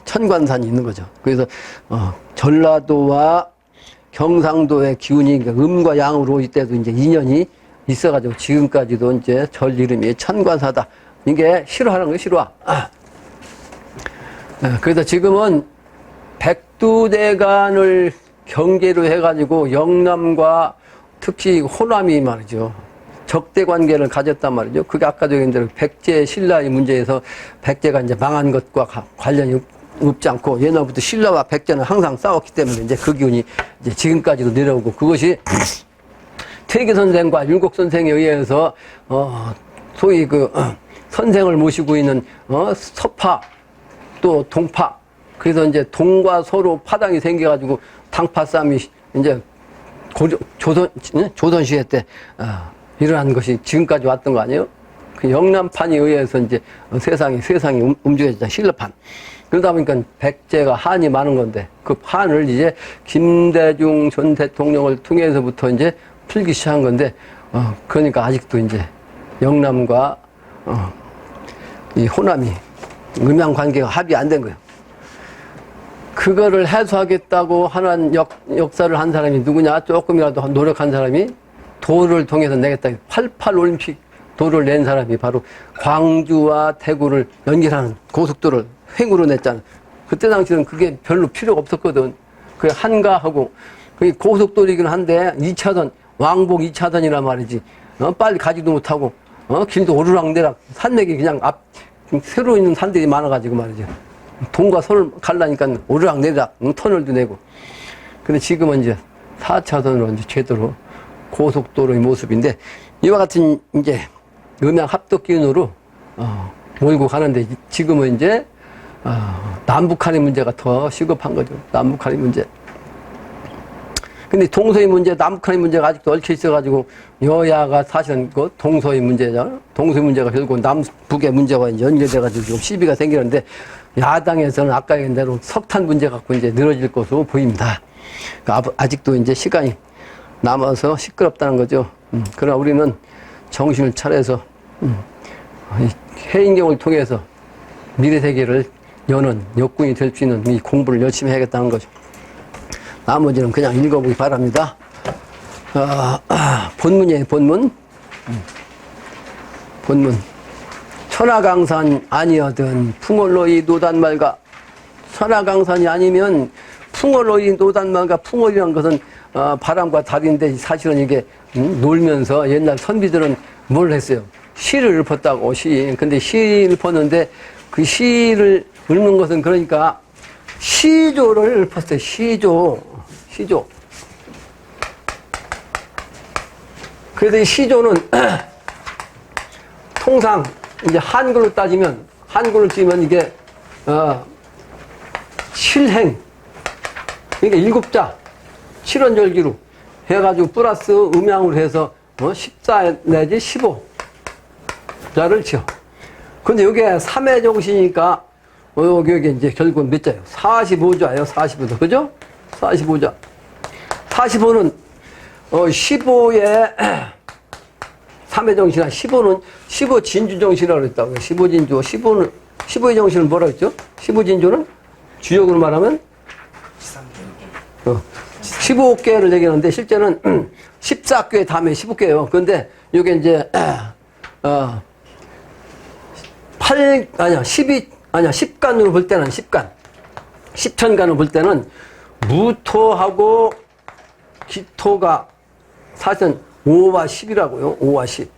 천관산이 있는 거죠. 그래서, 전라도와 경상도의 기운이 음과 양으로 이때도 이제 인연이 있어가지고 지금까지도 이제 절 이름이 천관사다. 이게 실화라는 거예요, 실화. 그래서 지금은 백두대간을 경계로 해가지고 영남과 특히 호남이 말이죠. 적대 관계를 가졌단 말이죠. 그게 아까도 얘기한 대로 백제 신라의 문제에서 백제가 이제 망한 것과 관련이 없지 않고 옛날부터 신라와 백제는 항상 싸웠기 때문에 이제 그 기운이 이제 지금까지도 내려오고, 그것이 퇴계 선생과 율곡 선생에 의해서 소위 선생을 모시고 있는 서파 또 동파, 그래서 이제 동과 서로 파당이 생겨가지고 당파 싸움이 이제 조선 시대 때 일어난 것이 지금까지 왔던 거 아니에요? 그 영남판에 의해서 이제 세상이 움직여졌잖아, 신라판. 그러다 보니까 백제가 한이 많은 건데, 그 판을 이제 김대중 전 대통령을 통해서부터 이제 풀기 시작한 건데, 그러니까 아직도 이제 영남과, 이 호남이 음양 관계가 합의 안 된 거예요. 그거를 해소하겠다고 하는 역사를 한 사람이 누구냐? 조금이라도 노력한 사람이 도를 통해서 내겠다. 88 올림픽 도를 낸 사람이 바로 광주와 대구를 연결하는 고속도로를 횡으로 냈잖아. 그때 당시는 그게 별로 필요가 없었거든. 그게 한가하고, 그게 고속도로이긴 한데, 2차선, 왕복 2차선이란 말이지. 빨리 가지도 못하고, 길도 오르락내락, 산맥이 그냥 좀 새로 있는 산들이 많아가지고 말이죠. 동과 서를 갈라니까 오르락 내리락 터널도 내고. 근데 지금은 이제 4차선으로 이제 제대로 고속도로의 모습인데, 이와 같은 이제 음양 합독 기준으로 몰고 가는데, 지금은 이제 남북한의 문제가 더 시급한 거죠. 남북한의 문제. 근데 동서의 문제, 남북한의 문제가 아직도 얽혀 있어가지고 여야가 사실은 그 동서의 문제죠. 동서의 문제가 결국 남북의 문제와 이제 연결돼가지고 지금 시비가 생기는데, 야당에서는 아까 얘기한 대로 석탄 문제 갖고 이제 늘어질 것으로 보입니다. 그러니까 아직도 이제 시간이 남아서 시끄럽다는 거죠. 그러나 우리는 정신을 차려서 해인경을 통해서 미래 세계를 여는 역군이 될 수 있는 이 공부를 열심히 해야겠다는 거죠. 나머지는 그냥 읽어보기 바랍니다. 본문이에요, 본문. 본문. 천하강산 아니어든 풍월로이 노단말가. 천하강산이 아니면 풍월로이 노단말가. 풍월이라는 것은 바람과 달인데, 사실은 이게 놀면서 옛날 선비들은 뭘 했어요? 시를 읊었다고, 시. 근데 시를 읊었는데 그 시를 읊는 것은 그러니까 시조를 읊었어요. 시조. 그래서 이 시조는 통상 이제 한글로 따지면, 한글로 치면 이게 칠행, 그러니까 7자, 7원절기로 해가지고 플러스 음양으로 해서 14 내지 15자를 치어. 근데 이게 3회 정신이니까 여기 이제 결국은 몇 자예요? 45자예요. 45자. 그죠? 45자. 45는 15에 3회 정신이나 15는 15진주 정신이라고 했다고요. 15진주. 15는 15의 정신은 뭐라고 했죠? 15진주는 주역으로 말하면 15개를 얘기하는데, 실제는 14개 다음에 15개예요. 그런데 이게 이제 10간으로 볼 때는 10간. 10천간으로 볼 때는 무토하고 기토가 사실은 5와 10이라고요. 5와 10.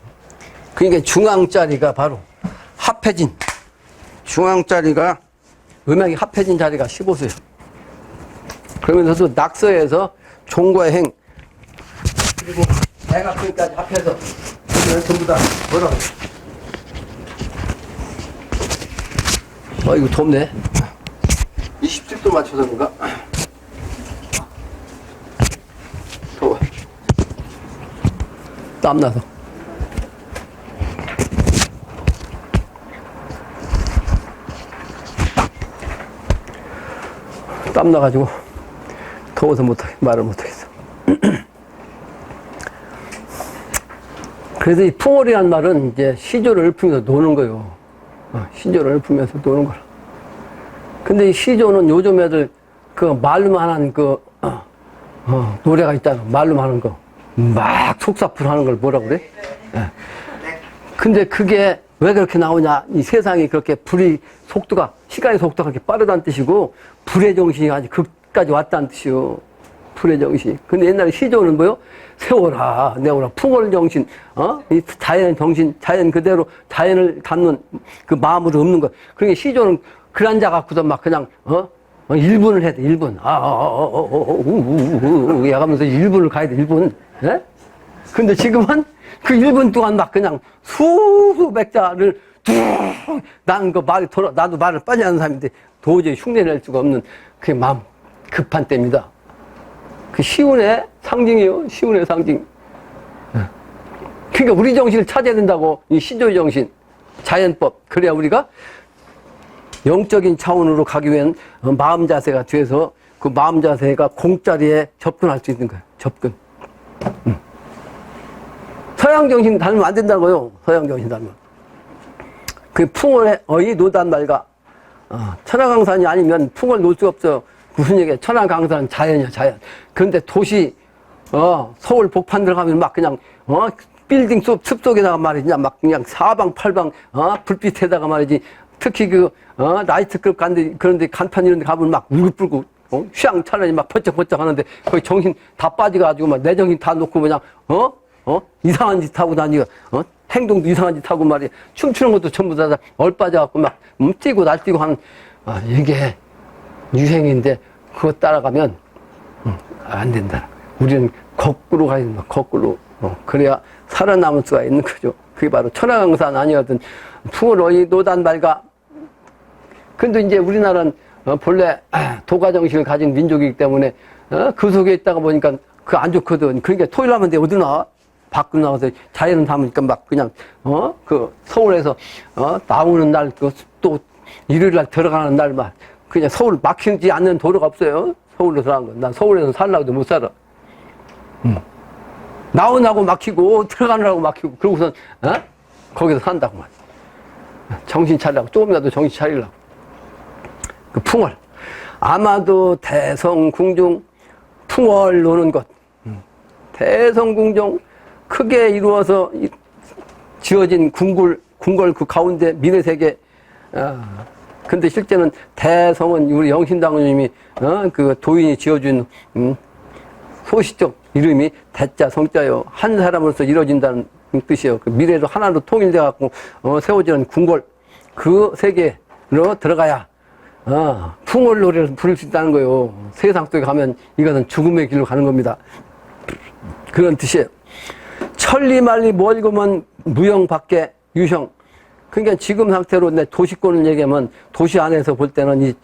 그러니까 중앙자리가 바로 합해진, 중앙자리가, 음양이 합해진 자리가 15수예요. 그러면서도 낙서에서 종과 행, 그리고 대각선까지 합해서 전부 다 뭐라고? 이거 덥네. 27도 맞춰서 그런가? 더워. 땀나서. 땀나가지고 더워서 말을 못하겠어. 그래서 이 풍월이란 말은 이제 시조를 읊으면서 노는 거예요. 시조를 읊으면서 노는 거라. 근데 이 시조는 요즘 애들 그 말로만 하는 노래가 있잖아. 말로만 하는 거. 막 속사풀 하는 걸 뭐라 그래? 네. 근데 그게 왜 그렇게 나오냐? 이 세상이 그렇게 시간의 속도가 그렇게 빠르다는 뜻이고, 불의 정신이 아주 극까지 왔다는 뜻이요. 불의 정신. 근데 옛날에 시조는 뭐요? 세워라, 내워라. 풍월 정신, 이 자연 정신, 자연 그대로 자연을 갖는 그 마음으로 읊는 거. 그러니까 시조는 글 앉아 갖고서 막 그냥, 1분을 해야 돼, 1분. 하면서 1분을 가야 돼, 1분. 예? 근데 지금은 그 1분 동안 막 그냥 수백 자를 나도 말을 빨리 하는 사람인데 도저히 흉내낼 수가 없는 그 마음 급한 때입니다. 그 시운의 상징이에요. 시운의 상징. 그러니까 우리 정신을 찾아야 된다고. 이 시조의 정신, 자연법. 그래야 우리가 영적인 차원으로 가기 위한 마음 자세가 돼서 그 마음 자세가 공짜리에 접근할 수 있는 거예요. 접근. 서양 정신 닮으면 안 된다고요. 서양 정신 닮으면. 그 풍월의 노단말가. 천하강산이 아니면 풍월 놓을 수 없어. 무슨 얘기야? 천하강산은 자연이야, 자연. 그런데 도시, 서울 복판 들어가면 막 그냥, 빌딩 숲속에다가 말이지, 막 그냥 사방팔방, 불빛에다가 말이지, 특히 나이트클럽 그런데 간판 이런 데 가면 막 울긋불긋, 휘황찬란히 막 번쩍번쩍 하는데, 거기 정신 다 빠져가지고 막 내 정신 다 놓고 그냥, 이상한 짓 하고 다니고, 행동도 이상한 짓 하고 말이야. 춤추는 것도 전부 다 얼빠져갖고 막 뛰고 날뛰고 하는, 이게 유행인데 그거 따라가면 안 된다. 우리는 거꾸로 가야 된다. 거꾸로. 그래야 살아남을 수가 있는 거죠. 그게 바로 천하강산 아니거든. 풍을 어이 노단 말가. 근데 이제 우리나라는 본래 도가정신을 가진 민족이기 때문에 그 속에 있다가 보니까 그 안 좋거든. 그러니까 토요일 하면 돼. 어디 나와? 밖으로 나와서 자연을 담으니까 막 그냥 그 서울에서 나오는 날 또 일요일 날 들어가는 날 막 그냥 서울 막히지 않는 도로가 없어요. 서울로 들어간 건. 난 서울에서 살라고도 못 살아. 나오냐고 막히고 들어가느라고 막히고 그러고선 거기서 산다고 말이야. 정신 차리라고. 조금이라도 정신 차리려고. 그 풍월. 아마도 대성궁중 풍월 노는 것. 대성궁중 크게 이루어서 지어진 궁궐 그 가운데 민의세계. 근데 실제는 대성은 우리 영신당님이 그 도인이 지어준 소시적 이름이 대자 성자요. 한 사람으로서 이루어진다는 뜻이에요. 그 미래로 하나로 통일돼 갖고 세워지는 궁궐 그 세계로 들어가야 풍월 노래를 부를 수 있다는 거예요. 세상 속에 가면 이것은 죽음의 길로 가는 겁니다. 그런 뜻이에요. 천리말리 멀고먼 무형 밖에 유형. 그러니까 지금 상태로 내 도시권을 얘기하면 도시 안에서 볼 때는 이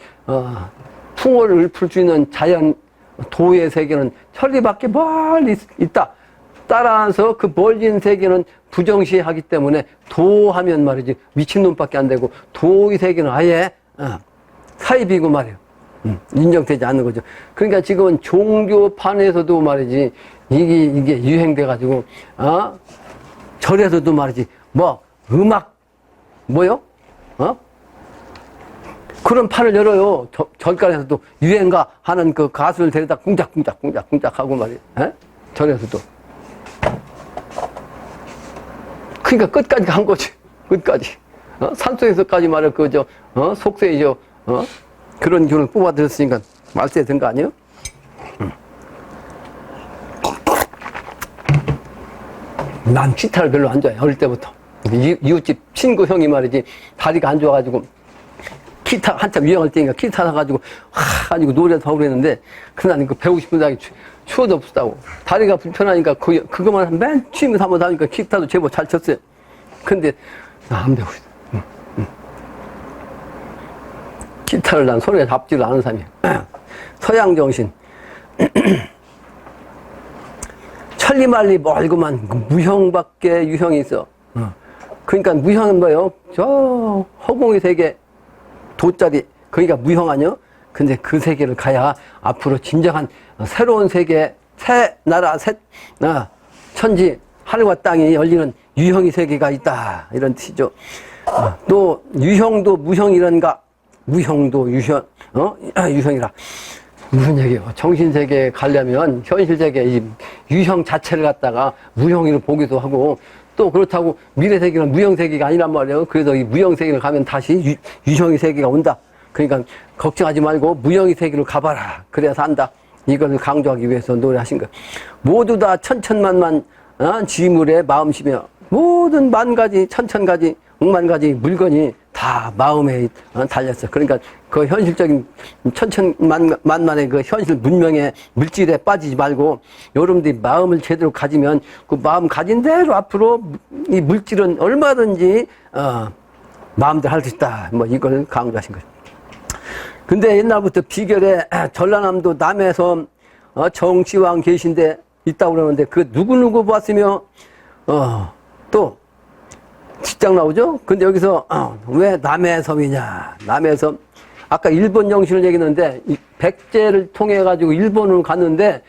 풍월을 풀 수 있는 자연 도의 세계는 천리밖에 멀리 있다. 따라서 그 멀린 세계는 부정시하기 때문에 도하면 말이지 미친놈밖에 안 되고 도의 세계는 아예 사입이고 말이에요. 인정되지 않는 거죠. 그러니까 지금은 종교판에서도 말이지 이게 유행돼가지고 절에서도 말이지 뭐 음악 뭐요? 그런 판을 열어요. 절간에서도 유행가 하는 그 가수를 데려다 꿍짝꿍짝 하고 말이에요. 절에서도. 그러니까 끝까지 간 거지. 끝까지. 산속에서까지 말이야. 속세이죠. 그런 균을 뽑아들였으니까 말세에 든 거 아니에요? 난 기타를 별로 안 좋아해. 어릴 때부터. 이웃집 친구 형이 말이지 다리가 안 좋아가지고 기타 한참 유행할 때니까 기타 사가지고 가지고 노래도 하고 그랬는데 그날 그 배우고 싶은 생각이 추워도 없었다고. 다리가 불편하니까 그거만 맨 취미로 한번 하니까 기타도 제법 잘 쳤어요. 근데 나 안 배우고 있어. 기타를 난 손에 잡지를 않은 사람이야. 서양 정신. 천리말리 멀고만 무형밖에 유형이 있어. 그러니까 무형은 뭐예요? 저 허공의 세계 도자리 그러니까 무형 아니요? 근데 그 세계를 가야 앞으로 진정한 새로운 세계 새 나라 새 천지 하늘과 땅이 열리는 유형의 세계가 있다 이런 뜻이죠. 또 유형도 무형이란가 무형도 유형 유형이라 무슨 얘기예요? 정신세계에 가려면 현실세계 이 유형 자체를 갖다가 무형으로 보기도 하고 또 그렇다고 미래세계는 무형세계가 아니란 말이에요. 그래서 이 무형세계를 가면 다시 유형의 세계가 온다. 그러니까 걱정하지 말고 무형의 세계로 가봐라. 그래야 산다. 이것을 강조하기 위해서 노래하신 거예요. 모두 다 천천만만 지물의 마음이며 모든 만가지 천천가지 억만가지 물건이 다 마음에 달렸어. 그러니까 그 현실적인 천천만만의 그 현실 문명의 물질에 빠지지 말고 여러분들이 마음을 제대로 가지면 그 마음 가진 대로 앞으로 이 물질은 얼마든지 마음대로 할 수 있다. 뭐 이걸 강조하신 거죠. 근데 옛날부터 비결에 전라남도 남해섬 정치왕 계신데 있다고 그러는데 그 누구누구 봤으며 또 직장 나오죠? 근데 여기서 왜 남해섬이냐? 남해섬 아까 일본 영신을 얘기했는데 백제를 통해 가지고 일본으로 갔는데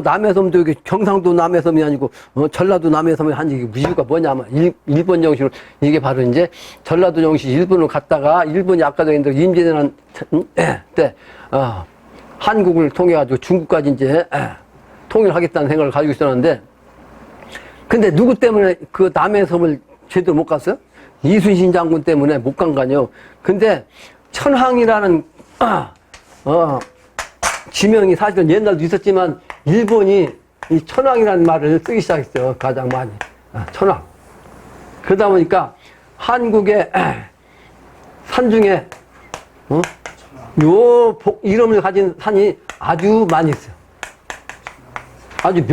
남해섬도 여기 경상도 남해섬이 아니고 전라도 남해섬이 한 이유가 뭐냐면 일본 영신을 이게 바로 이제 전라도 영신 일본으로 갔다가 일본이 아까 전에 임진왜란 때 한국을 통해 가지고 중국까지 이제 통일하겠다는 생각을 가지고 있었는데 근데 누구 때문에 그 남해섬을 제대로 못 갔어요? 이순신 장군 때문에 못 간 거 아니에요. 근데 천황이라는 지명이 사실은 옛날도 있었지만 일본이 이 천황이라는 말을 쓰기 시작했어요. 가장 많이. 천황. 그러다 보니까 한국의 산 중에, 이름을 가진 산이 아주 많이 있어요. 아주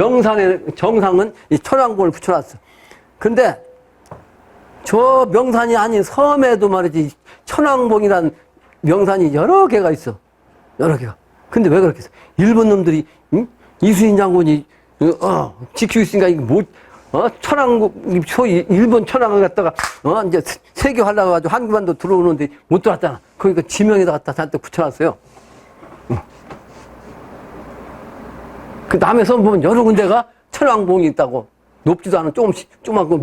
정상은 이 천왕봉을 붙여놨어. 근데 저 명산이 아닌 섬에도 말이지, 천왕봉이라는 명산이 여러 개가 있어. 여러 개가. 근데 왜 그렇게 했어? 일본 놈들이, 이순신 장군이, 지키고 있으니까, 이거 뭐, 일본 천황을 갖다가, 이제 세계하려고 가지고 한국반도 들어오는데 못 들어왔잖아. 그러니까 지명에다 갖다 잔뜩 붙여놨어요. 그 남해서 보면 여러 군데가 천왕봉이 있다고. 높지도 않은 조그맣고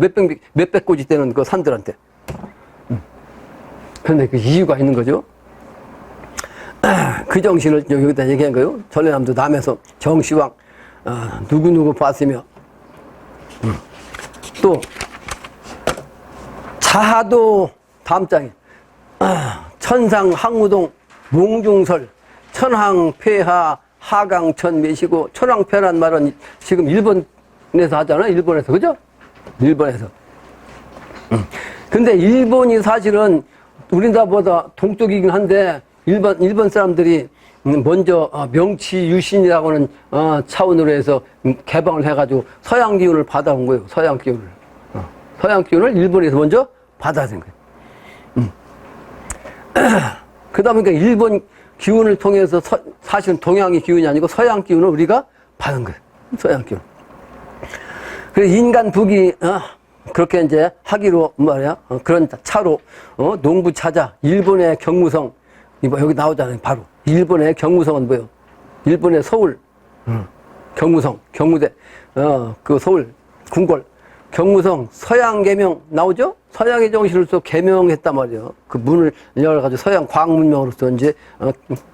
몇백 고지 되는 그 산들한테. 그런데 그 이유가 있는 거죠. 그 정신을 여기다 얘기한 거예요. 전라남도 남해서 정시황, 누구누구 봤으며, 또, 자하도 다음 장에, 천상 항우동 몽중설, 천황 폐하 하강천 매시고, 천황 폐하란 말은 지금 일본에서 하잖아요. 일본에서. 그죠? 일본에서. 근데 일본이 사실은 우리나라보다 동쪽이긴 한데, 일본 사람들이 먼저 명치 유신이라고 하는 차원으로 해서 개방을 해가지고 서양 기운을 받아온 거예요. 서양 기운을. 서양 기운을 일본에서 먼저 받아든 거예요. 그러다 보니까 일본 기운을 통해서 사실은 동양의 기운이 아니고 서양 기운을 우리가 받은 거예요. 서양 기운. 그래서 인간 북이 그렇게 이제 하기로 말이야. 그런 차로 농부 찾아 일본의 경무성, 여기 나오잖아요. 바로 일본의 경무성은 뭐예요? 일본의 서울, 경무성, 경무대, 그 서울 궁궐, 경무성 서양계명 나오죠? 서양의 정신으로서 계명했단 말이에요. 그 문을 열어가지고 서양 광문명으로서 이제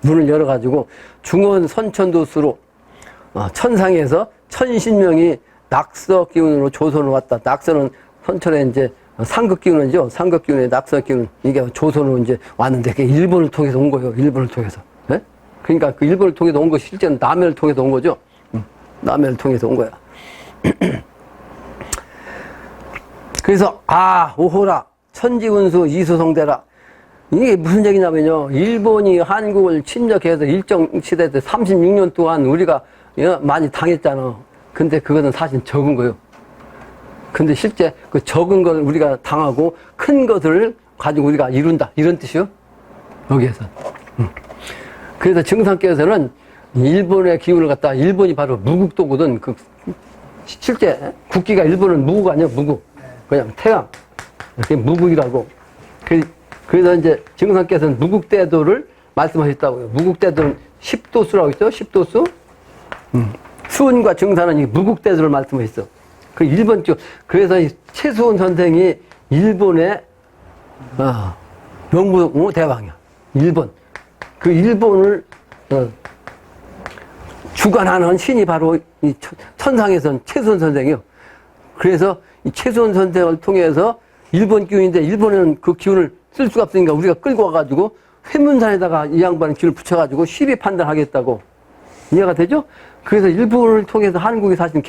문을 열어가지고 중원 선천도수로 천상에서 천신명이 낙서 기운으로 조선으로 왔다. 낙서는 선천에 이제 상극 기운이죠. 상극 기운의 낙서 기운, 이게 조선으로 이제 왔는데, 그게 일본을 통해서 온 거예요. 일본을 통해서. 네? 그러니까 그 일본을 통해서 온 것이 실제는 남해를 통해서 온 거죠. 남해를 통해서 온 거야. 그래서, 오호라, 천지운수, 이수성대라. 이게 무슨 얘기냐면요. 일본이 한국을 침략해서 일정 시대 때 36년 동안 우리가 많이 당했잖아. 근데 그거는 사실 적은 거예요. 근데 실제 그 적은 걸 우리가 당하고 큰 것을 가지고 우리가 이룬다. 이런 뜻이요. 여기에서. 그래서 증상께서는 일본의 기운을 갖다, 일본이 바로 무국도거든. 실제 국기가 일본은 무국 아니야, 무국. 그냥 태양. 그게 무국이라고. 그래서 이제 증상께서는 무국대도를 말씀하셨다고요. 무국대도는 10도수라고 있죠? 10도수? 수은과 증산은 이 무국대도를 말씀하셨어. 그 일본 쪽, 그래서 이 최수원 선생이 일본의, 명부 대왕이야. 일본. 그 일본을, 주관하는 신이 바로 이 천상에선 최수원 선생이요. 그래서 이 최수원 선생을 통해서 일본 기운인데, 일본에는 그 기운을 쓸 수가 없으니까 우리가 끌고 와가지고 회문산에다가 이 양반의 기운을 붙여가지고 시비 판단하겠다고. 이해가 되죠? 그래서 일본을 통해서 한국이 사실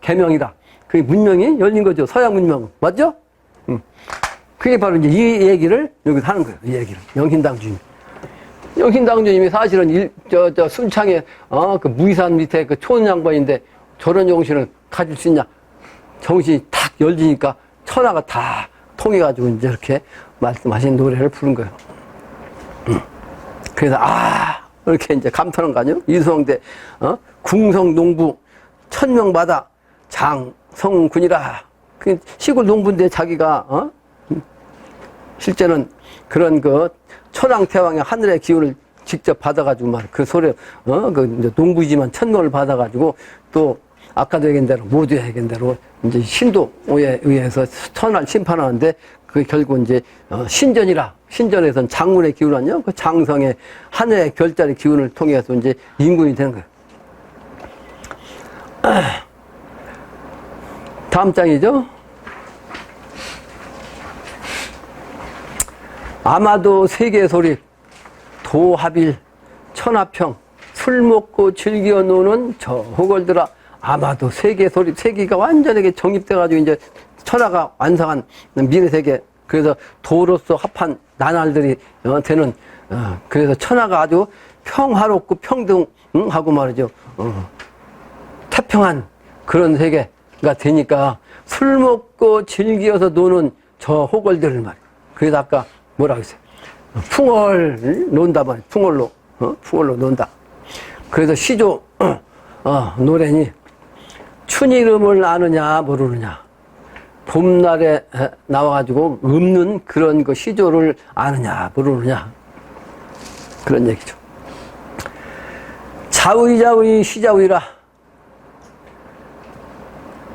개명이다. 그 문명이 열린 거죠. 서양 문명. 맞죠? 그게 바로 이제 이 얘기를 여기서 하는 거예요. 이 얘기를. 영신당주님. 영신당주님이 사실은 순창에, 그 무이산 밑에 그 촌양반인데 저런 정신을 가질 수 있냐. 정신이 탁 열리니까 천하가 다 통해가지고 이제 이렇게 말씀하신 노래를 부른 거예요. 그래서, 이렇게 이제 감탄한 거 아니에요? 이수성대, 궁성 농부, 천명받아, 장성군이라. 그 시골 농부인데 자기가, 실제는 그런 천황태왕의 하늘의 기운을 직접 받아가지고 그 소리, 이제 농부이지만 천명을 받아가지고 또 아까도 얘기한 대로, 모두의 얘기한 대로 이제 신도에 의해서 천하를 심판하는데 그 결국 이제 신전이라. 신전에선 장군의 기운 아니요? 그 장성의 하늘의 별자리 기운을 통해서 이제 임금이 되는 거예요. 다음 장이죠? 아마도 세계 소리, 도합일, 천하평, 술 먹고 즐겨 노는 저 호걸들아. 아마도 세계 소리, 세계가 완전하게 정립돼가지고 이제 천하가 완성한 미래세계, 그래서 도로서 합한 나날들이 되는, 그래서 천하가 아주 평화롭고 평등하고 말이죠. 태평한 그런 세계가 되니까 술 먹고 즐기어서 노는 저 호걸들을 말이에요. 그래서 아까 뭐라고 했어요? 풍월 논다 말이에요. 풍월로 논다. 그래서 시조 노래니 춘이름을 아느냐 모르느냐, 봄날에 나와가지고 읊는 그런 그 시조를 아느냐 모르느냐, 그런 얘기죠. 자의 시자의라.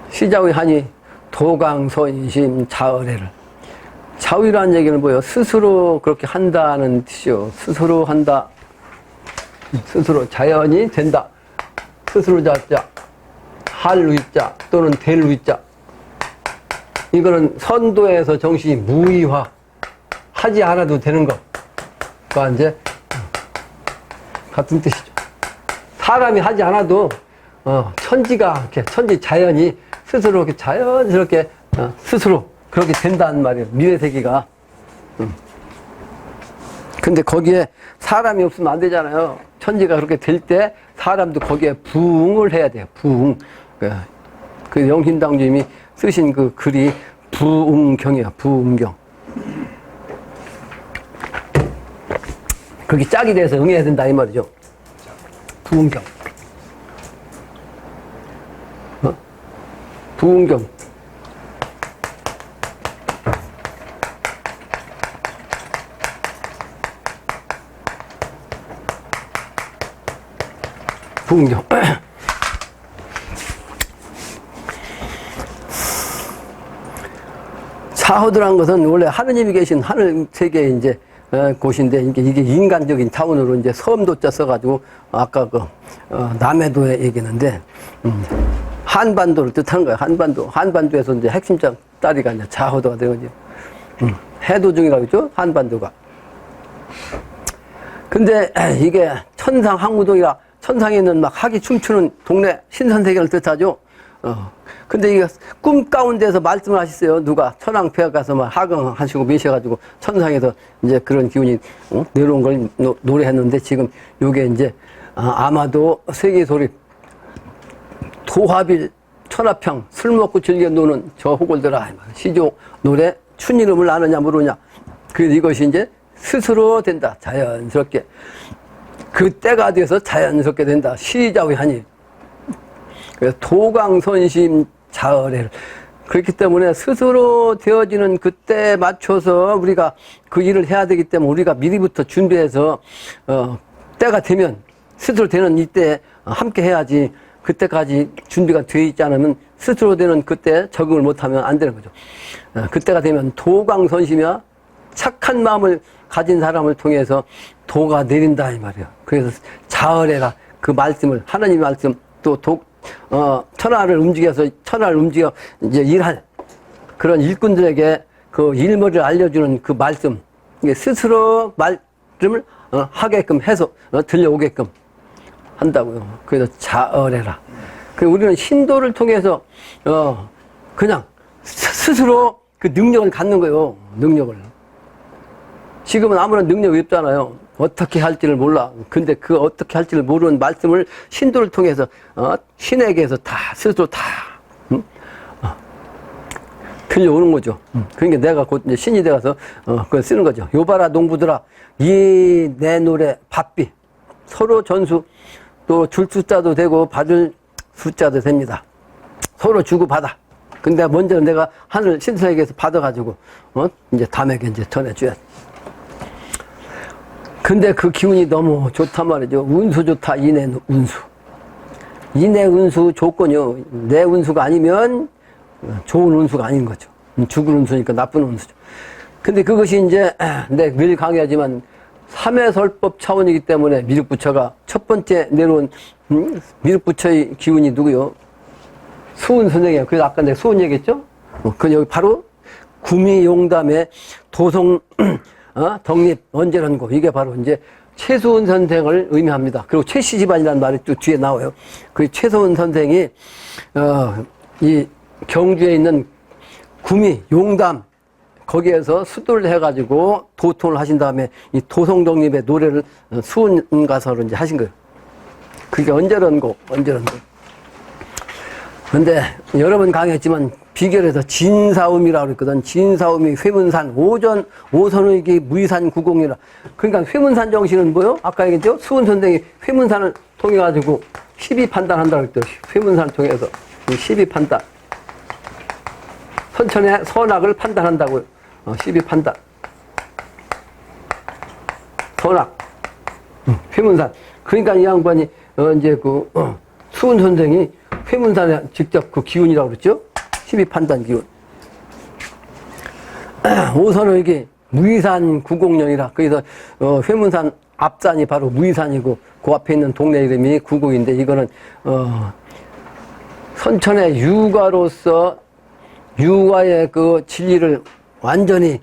시자의 하니 도강선심 자을해를. 자의라는 얘기는 뭐예요? 스스로 그렇게 한다는 뜻이요. 스스로 한다. 스스로 자연이 된다. 스스로 자자, 할 의자 또는 될 의자. 이거는 선도에서 정신이 무의화, 하지 않아도 되는 것과 이제 같은 뜻이죠. 사람이 하지 않아도 천지가 이렇게 천지 자연이 스스로 이렇게 자연스럽게 스스로 그렇게 된다는 말이에요. 미래세계가. 근데 거기에 사람이 없으면 안 되잖아요. 천지가 그렇게 될 때 사람도 거기에 부응을 해야 돼요. 부응. 그 영신당 주님이 쓰신 그 글이 부응경이에요. 부응경. 그게 짝이 돼서 응해야 된다 이 말이죠. 부응경. 부응경. 부응경. 사후드란 것은 원래 하느님이 계신 하늘 세계의 이제 곳인데, 이게 인간적인 차원으로 이제 섬도자 써가지고 아까 그 남해도에 얘기했는데, 한반도를 뜻하는 거예요. 한반도에서 이제 핵심적 다리가 이제 자호도가 되거든요. 해도중이라고 했죠. 한반도가. 근데 이게 천상 항우동이라, 천상에 있는 막 학이 춤추는 동네 신선세계를 뜻하죠. 근데 이게 꿈 가운데서 말씀을 하셨어요. 누가 천왕폐하 가서 막 하강하시고 미셔가지고 천상에서 이제 그런 기운이 내려온 걸 노래했는데, 지금 요게 이제 아마도 세계소리 도화빌 천하평 술 먹고 즐겨 노는 저 호골들아, 시조 노래 춘이름을 아느냐 모르냐. 그래서 이것이 이제 스스로 된다. 자연스럽게. 그 때가 돼서 자연스럽게 된다. 시자의 하니. 그래서 도강선심 자을해를. 그렇기 때문에 스스로 되어지는 그때에 맞춰서 우리가 그 일을 해야 되기 때문에 우리가 미리부터 준비해서 때가 되면 스스로 되는 이때 함께 해야지. 그때까지 준비가 되어 있지 않으면 스스로 되는 그때 적응을 못하면 안 되는 거죠. 그때가 되면 도강선심이야, 착한 마음을 가진 사람을 통해서 도가 내린다 이 말이에요. 그래서 자을해라, 그 말씀을, 하나님의 말씀, 또 천하를 움직여 이제 일할 그런 일꾼들에게 그 일머리를 알려주는 그 말씀, 이게 스스로 말씀을 하게끔 해서 들려오게끔 한다고요. 그래서 자을해라. 우리는 신도를 통해서 그냥 스스로 그 능력을 갖는 거예요. 능력을. 지금은 아무런 능력이 없잖아요. 어떻게 할지를 몰라. 근데 그 어떻게 할지를 모르는 말씀을 신도를 통해서 신에게서 다 스스로 다 들려오는 거죠. 그러니까 내가 곧 이제 신이 돼가서 그걸 쓰는 거죠. 요바라 농부들아, 이 내 노래 바삐 서로 전수, 또 줄 숫자도 되고 받을 숫자도 됩니다. 서로 주고 받아. 근데 먼저 내가 하늘 신선에게서 받아가지고 이제 남에게 이제 전해줘야 돼. 근데 그 기운이 너무 좋단 말이죠. 운수 좋다. 인내 운수. 인내 운수 조건이요. 내 운수가 아니면 좋은 운수가 아닌 거죠. 죽은 운수니까 나쁜 운수죠. 근데 그것이 이제 내 늘 강의하지만 삼해설법 차원이기 때문에 미륵부처가 첫 번째 내려온 미륵부처의 기운이 누구요? 수은 선생이에요. 그래서 아까 내가 수은 얘기했죠? 그 여기 바로 구미용담의 도성 덕립 언제런고, 이게 바로 이제 최수은 선생을 의미합니다. 그리고 최씨 집안이라는 말이 또 뒤에 나와요. 그 최수은 선생이 이 경주에 있는 구미, 용담, 거기에서 수도를 해가지고 도통을 하신 다음에 이 도성정립의 노래를 수원 가서로 이제 하신 거예요. 그게 언제런 거. 근데 여러 번 강의했지만 비결에서 진사음이라고 그랬거든. 진사음이 회문산, 오선의기 무의산 구공이라. 그러니까 회문산 정신은 뭐요? 아까 얘기했죠? 수원 선생이 회문산을 통해가지고 12 판단한다고 그랬죠. 회문산을 통해서 12 판단. 선천의 선악을 판단한다고요. 12 판단. 선악. 회문산. 그러니까 이 양반이, 이제 수은 선생이 회문산에 직접 그 기운이라고 그랬죠? 12 판단 기운. 오선의기 무의산 구공령이라. 그래서, 회문산 앞산이 바로 무의산이고, 그 앞에 있는 동네 이름이 구공인데, 이거는, 선천의 유가로서 유가의 그 진리를 완전히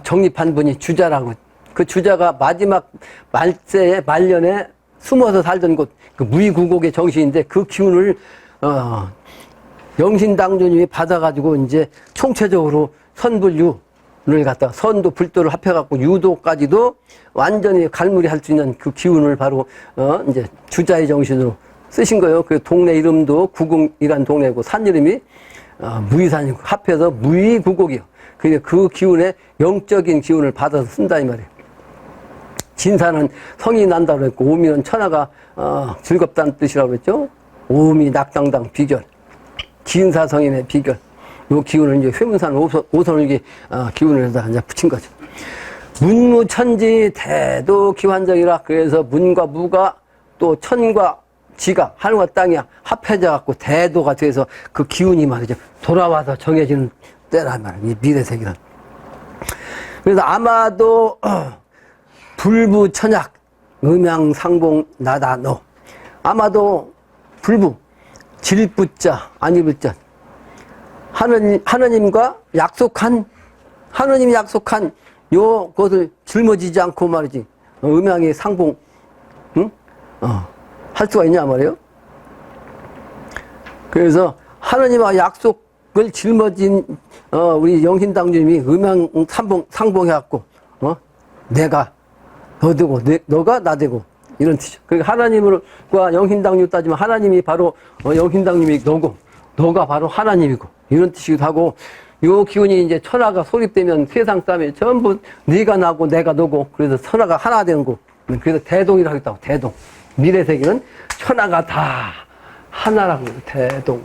정립한 분이 주자라고. 그 주자가 마지막 말세에 말년에 숨어서 살던 곳, 그 무의구곡의 정신인데 그 기운을 영신당주님이 받아가지고 이제 총체적으로 선불유를 갖다가 선도 불도를 합해갖고 유도까지도 완전히 갈무리할 수 있는 그 기운을 바로 이제 주자의 정신으로 쓰신 거예요. 그 동네 이름도 구곡이란 동네고 산 이름이 무의산이고 합해서 무의구곡이요. 그 기운의 영적인 기운을 받아서 쓴다 이 말이에요. 진사는 성이 난다고 했고 오미는 천하가 즐겁다는 뜻이라고 했죠. 오미 낙당당 비결. 진사성인의 비결. 요 기운을 이제 회문산 오선을기 기운을 해서 이제 붙인 거죠. 문무천지 대도 기환정이라. 그래서 문과 무가 또 천과 지가 하늘과 땅이 합해져 갖고 대도가 돼서 그 기운이 말이죠. 돌아와서 정해지는 때란 말이에요. 이 미래세계는. 그래서 아마도 불부천약 음양상봉 나다노. 아마도 불부 질부자 아니불자 하느님과 약속한 하느님이 약속한 요 것을 짊어지지 않고 말이지 음양의 상봉 응? 할 수가 있냐 말이에요. 그래서 하느님과 약속을 짊어진 우리 영신당주님이 음양 상봉해갖고 내가 너 되고 너가 나 되고 이런 뜻이죠. 그러니까 하나님과 영신당주 따지면 하나님이 바로 영신당님이 너고 너가 바로 하나님이고 이런 뜻이기도 하고 요 기운이 이제 천하가 소립되면 세상 싸움에 전부 네가 나고 내가 너고 그래서 천하가 하나 되는 거. 그래서 대동이라고 했다고. 대동. 미래 세계는 천하가 다 하나라고. 대동.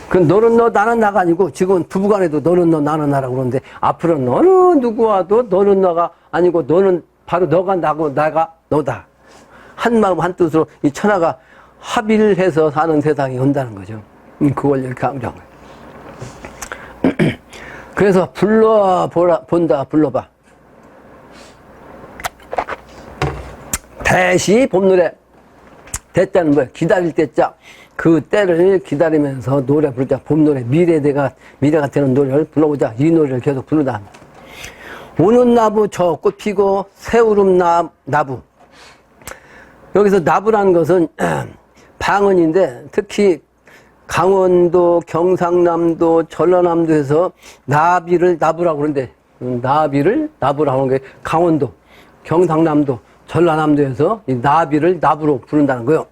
그 너는 너 나는 나가 아니고 지금은 부부간에도 너는 너 나는 나라고 그러는데 앞으로는 어느 누구와도 너는 너가 아니고 너는 바로 너가 나고 나가 너다. 한 마음 한 뜻으로 이 천하가 합의를 해서 사는 세상이 온다는 거죠. 그걸 이렇게 강조한 거예요. 그래서 본다 불러봐. 대시 봄노래. 대자는 뭐야? 기다릴 때자. 그 때를 기다리면서 노래 부르자. 봄노래, 미래가 되는 노래를 불러보자. 이 노래를 계속 부르다. 오는 나부 저 꽃 피고 새우름 나부. 여기서 나부라는 것은 방언인데 특히 강원도, 경상남도, 전라남도에서 나비를 나부라고 그러는데 나비를 나부라고 하는 게 강원도, 경상남도, 전라남도에서 이 나비를 나부로 부른다는 거예요.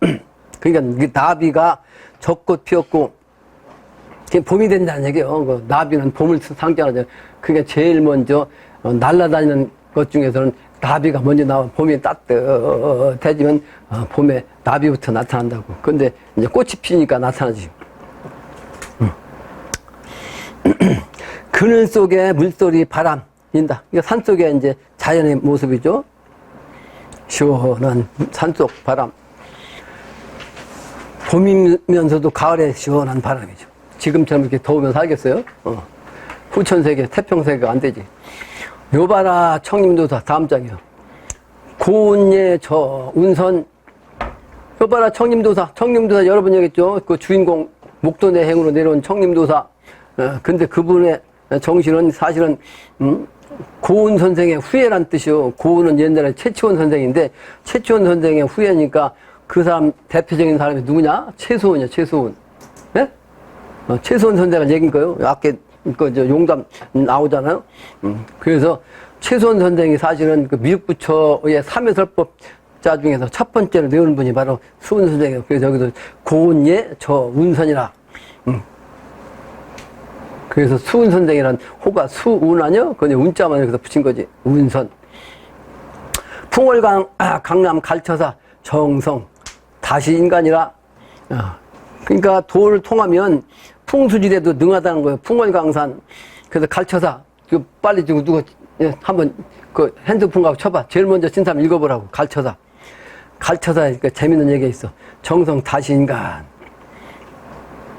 그러니까 이 나비가 젖꽃 피었고 봄이 된다는 얘기예요. 그 나비는 봄을 상징하죠. 그러니까 제일 먼저 날아다니는 것 중에서는 나비가 먼저 나와. 봄이 따뜻해지면 봄에 나비부터 나타난다고. 근데 이제 꽃이 피니까 나타나지. 그늘 속에 물소리 바람 인다. 이게 산 속에 이제 자연의 모습이죠. 시원한 산속 바람. 봄이면서도 가을에 시원한 바람이죠. 지금처럼 이렇게 더우면 살겠어요? 후천세계, 태평세계가 안 되지. 요바라 청림도사 다음 장이요. 고운예 저 운선. 요바라 청림도사 여러분 얘기했죠. 그 주인공 목도내 행으로 내려온 청림도사. 근데 그분의 정신은 사실은 고운 선생의 후예란 뜻이요. 고운은 옛날에 최치원 선생인데 최치원 선생의 후예니까 그 사람 대표적인 사람이 누구냐? 최소원이요. 최소원. 네? 최수원 선생가 얘기인 거요. 아까 저 용담 나오잖아요. 그래서 최수원 선생이 사실은 그 미륵부처의 삼해설법자 중에서 첫 번째로 내오는 분이 바로 수원 선생이에요. 그래서 여기도 고운예 저 운선이라. 그래서 수운 선생이란 호가 수운 아니요? 그건 운자만 여기서 붙인 거지. 운선. 강남 갈처사 정성 다시 인간이라. 그러니까 도를 통하면 풍수지대도 능하다는 거예요. 풍월강산. 그래서 갈처사. 빨리 누가 한번 그 핸드폰 갖고 쳐봐. 제일 먼저 친 사람 읽어보라고. 갈처사. 갈처사. 그러니까 재밌는 얘기가 있어. 정성 다시 인간.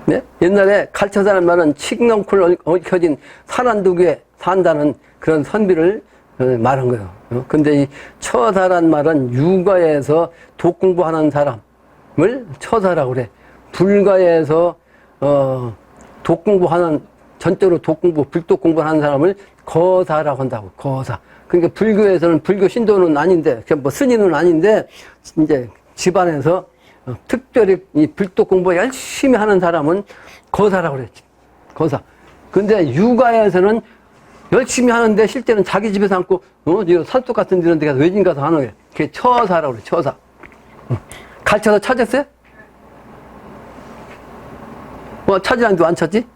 네? 옛날에 갈처사라는 말은 칡넝쿨 얽혀진 산안두구에 산다는 그런 선비를 말한 거예요. 근데 이 처사란 말은 육아에서 독공부하는 사람을 처사라고 그래. 불가에서 독공부하는 전적으로 독공부, 불독공부를 하는 사람을 거사라고 한다고. 거사. 그러니까 불교에서는 불교 신도는 아닌데, 뭐 스님은 아닌데 이제 집안에서 특별히 이 불독 공부 열심히 하는 사람은 거사라고 그랬지. 거사. 근데 육아에서는 열심히 하는데 실제는 자기 집에서 앉고, 산속 같은 이런 데 가서 외진 가서 하는 거예요. 그게 처사라고 그래, 처사. 갈쳐서 찾았어요? 찾으라는데 안 찾지?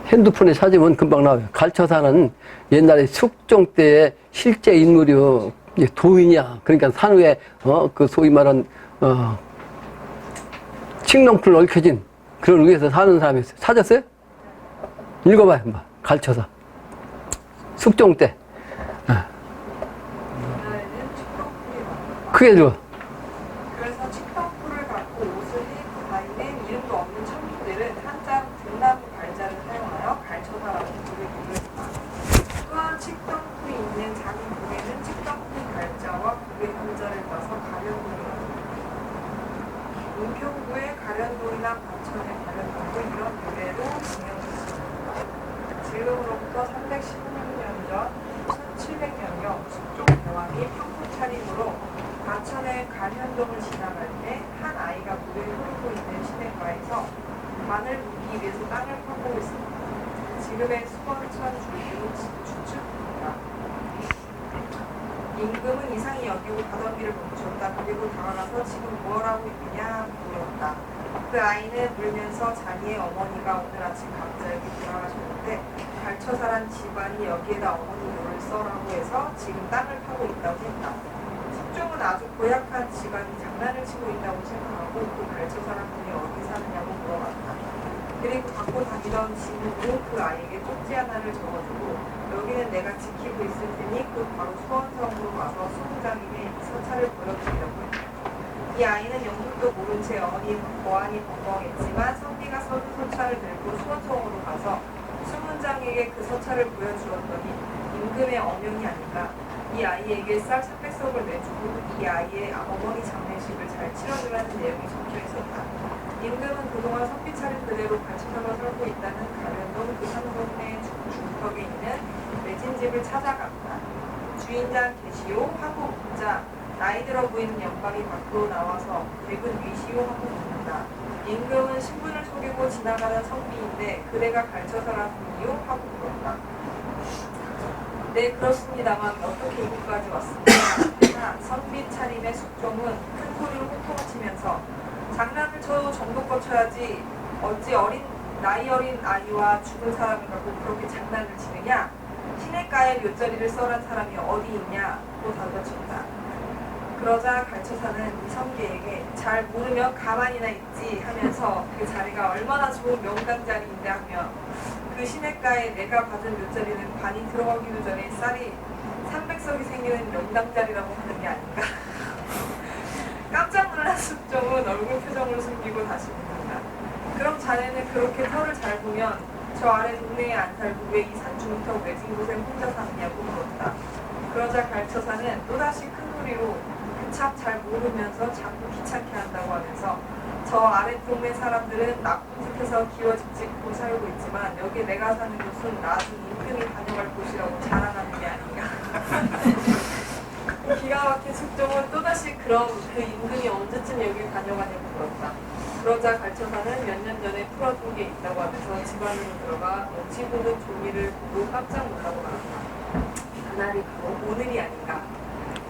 핸드폰에 찾으면 금방 나와요. 갈처사는 옛날에 숙종 때의 실제 인물이요. 도인이야. 그러니까 산후에, 그 소위 말한, 칡넝쿨 얽혀진 그런 위에서 사는 사람이었어요. 찾았어요? 읽어봐요, 한번. 갈쳐사. 숙종 때. 크게 읽어. 그래서 칡덩쿨을 갖고 옷을 입고 다니는 이름도 없는 천부들은 한자로 등나무 발자를 사용하여 갈처사라고 부르기도 했다. 또한 칡덩쿨이 있는 작은 북에는 칡덩쿨 발자와 북의 한자를 따서 가련돌이라고 합니다. 은평구의 가련돌이나 반천의 가련돌도 이런 유래로 지내졌습니다. 지금으로부터 316년 전 1700년경 숙종 대왕이 평소 차림으로 과천의 가련동을 지나갈 때 한 아이가 물에 흐르고 있는 시냇가에서 관을 보기 위해서 땅을 파고 있습니다. 지금의 수원천 줄기로 추측됩니다. 임금은 이상히 여기고 가던 길을 멈췄다. 그리고 다가가서 지금 무엇하고 있느냐 물었다. 그 아이는 울면서 자기의 어머니가 오늘 아침 갑자기 돌아가셨는데 갈처사란 집안이 여기에다 어머니 묘를 써라고 해서 지금 땅을 파고 있다고 했다. 숙종은 아주 고약한 집안이 장난을 치고 있다고 생각하고 그 갈처사란 분이 어디 사느냐고 물어봤다. 그리고 갖고 다니던 짐으로 그 아이에게 쪽지 하나를 적어주고 여기는 내가 지키고 있을 테니 곧 바로 수원성으로 와서 수문장에게 이 서찰을 보여주려고 했다. 이 아이는 영문도 모른 채 어안이 벙벙했지만 선비가 써준 서찰을 들고 수원성으로 가서 수문장에게 그 서찰을 보여주었더니 임금의 어명이 아닌가. 이 아이에게 쌀 300석을 내주고 이 아이의 어머니 장례식을 잘 치러주라는 내용이 적혀 있었다. 임금은 그동안 선비 차림 그대로 갈처사가 살고 있다는 가련동 그 상동네 중턱에 있는 외진 집을 찾아갔다. 주인장 계시오 하고 묻자 나이 들어 보이는 영감이 밖으로 나와서 댁은 위시오 하고 묻는다. 임금은 신분을 속이고 지나가는 선비인데 그대가 갈처사라 분이요? 하고 물었다. 네, 그렇습니다만 어떻게 이곳까지 왔습니까? 선비 차림의 숙종은 큰 소리로 호통치면서 장난을 쳐도 정도껏 쳐야지 어찌 나이 어린 아이와 죽은 사람을 갖고 그렇게 장난을 치느냐? 시냇가에 묘자리를 써란 사람이 어디 있냐고 다그쳤다. 그러자 갈처사는 이성계에게 잘 모르면 가만히나 있지 하면서 그 자리가 얼마나 좋은 명당자리인데 하며 그 시냇가에 내가 받은 묘자리는 관이 들어가기도 전에 쌀이 300석이 생기는 명당자리라고 하는 게 아닌가. 깜짝 놀란 숙종은 얼굴 표정을 숨기고 다시 묻는다. 그럼 자네는 그렇게 터를 잘 보면 저 아래 동네에 안 살고 왜 이 산중턱 외진 곳에 혼자 사느냐고 물었다. 그러자 갈처사는 또다시 큰 소리로 참 잘 모르면서 자꾸 귀찮게 한다고 하면서 저 아래 동네 사람들은 나쁜 짓해서 기워집고 살고 있지만 여기 내가 사는 곳은 나중 임금이 다녀갈 곳이라고 자랑하는 게 아닌가. 기가 막힌 숙종은 또다시 그럼 그 임금이 언제쯤 여길 다녀가냐고 물었다. 그러자 갈처사는 몇 년 전에 풀어둔 게 있다고 하면서 집 안으로 들어가 옷 입은 종이를 보고 깜짝 놀라고 말한다. 그날이 바로 오늘이 아닌가.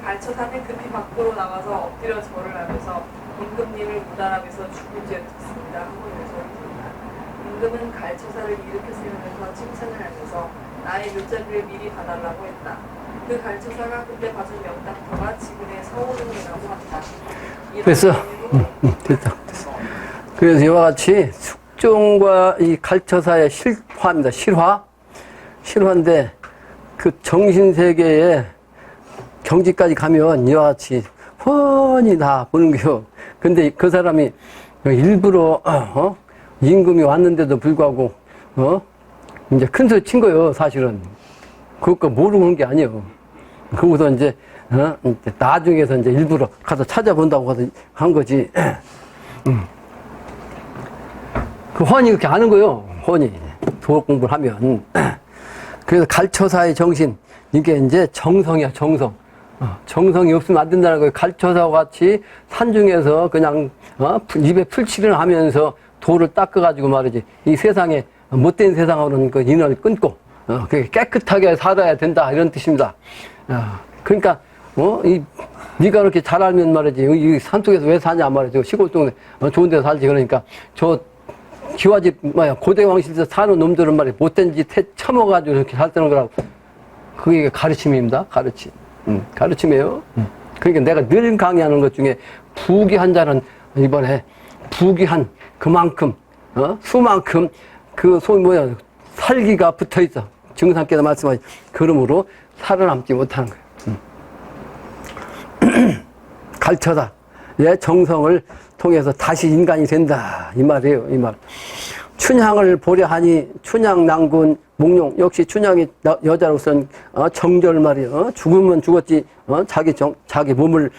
갈처사는 급히 밖으로 나가서 엎드려 절을 하면서 임금님을 무단함에서 죽을 죄 듣습니다 하고 요소를 부른다. 임금은 갈처사를 일으켜 세우면서 칭찬을 하면서 나의 묘자비를 미리 봐달라고 했다. 그 갈처사가 그때 봐준 명당터가 지금의 서울릉이라고 한다. 그래서 됐다. 그래서 이와 같이 숙종과 이 갈처사의 실화입니다. 실화인데 그 정신세계에 경지까지 가면 이와 같이 훤히 다 보는 거요. 근데 그 사람이 일부러 임금이 왔는데도 불구하고 이제 큰 소리 친 거요. 사실은 그거 모르고 온 게 아니에요. 그거서 이제 나중에서 이제 일부러 가서 찾아본다고 한 거지. 그 훤히 그렇게 아는 거요. 훤히 도덕 공부를 하면. 그래서 갈처사의 정신, 이게 이제 정성이야. 정성이 없으면 안 된다는 거예요. 갈처사와 같이 산중에서 그냥 입에 풀칠을 하면서 도를 닦아가지고 말이지. 이 세상에 못된 세상으로는 그 인연을 끊고 깨끗하게 살아야 된다 이런 뜻입니다. 그러니까 네가 그렇게 잘 알면 말이지. 이 산속에서 왜 사냐 말이죠. 시골 동네 좋은 데서 살지. 그러니까 저 기와집 고대 왕실에서 사는 놈들은 말이야 못된 짓 처먹어가지고 이렇게 살 때는 거라고. 그게 가르침입니다. 가르침이에요. 그러니까 내가 늘 강의하는 것 중에 부귀한 자는 이번에 부귀한 그만큼 수만큼 그 소위 살기가 붙어 있어. 증상께서 말씀하신 그러므로 살아남지 못하는 거예요. 갈처다. 정성을 통해서 다시 인간이 된다. 이 말이에요. 이 말. 춘향을 보려 하니 춘향 낭군 몽룡. 역시 춘향이 여자로서는 정절 말이에요. 죽으면 죽었지. 자기 몸을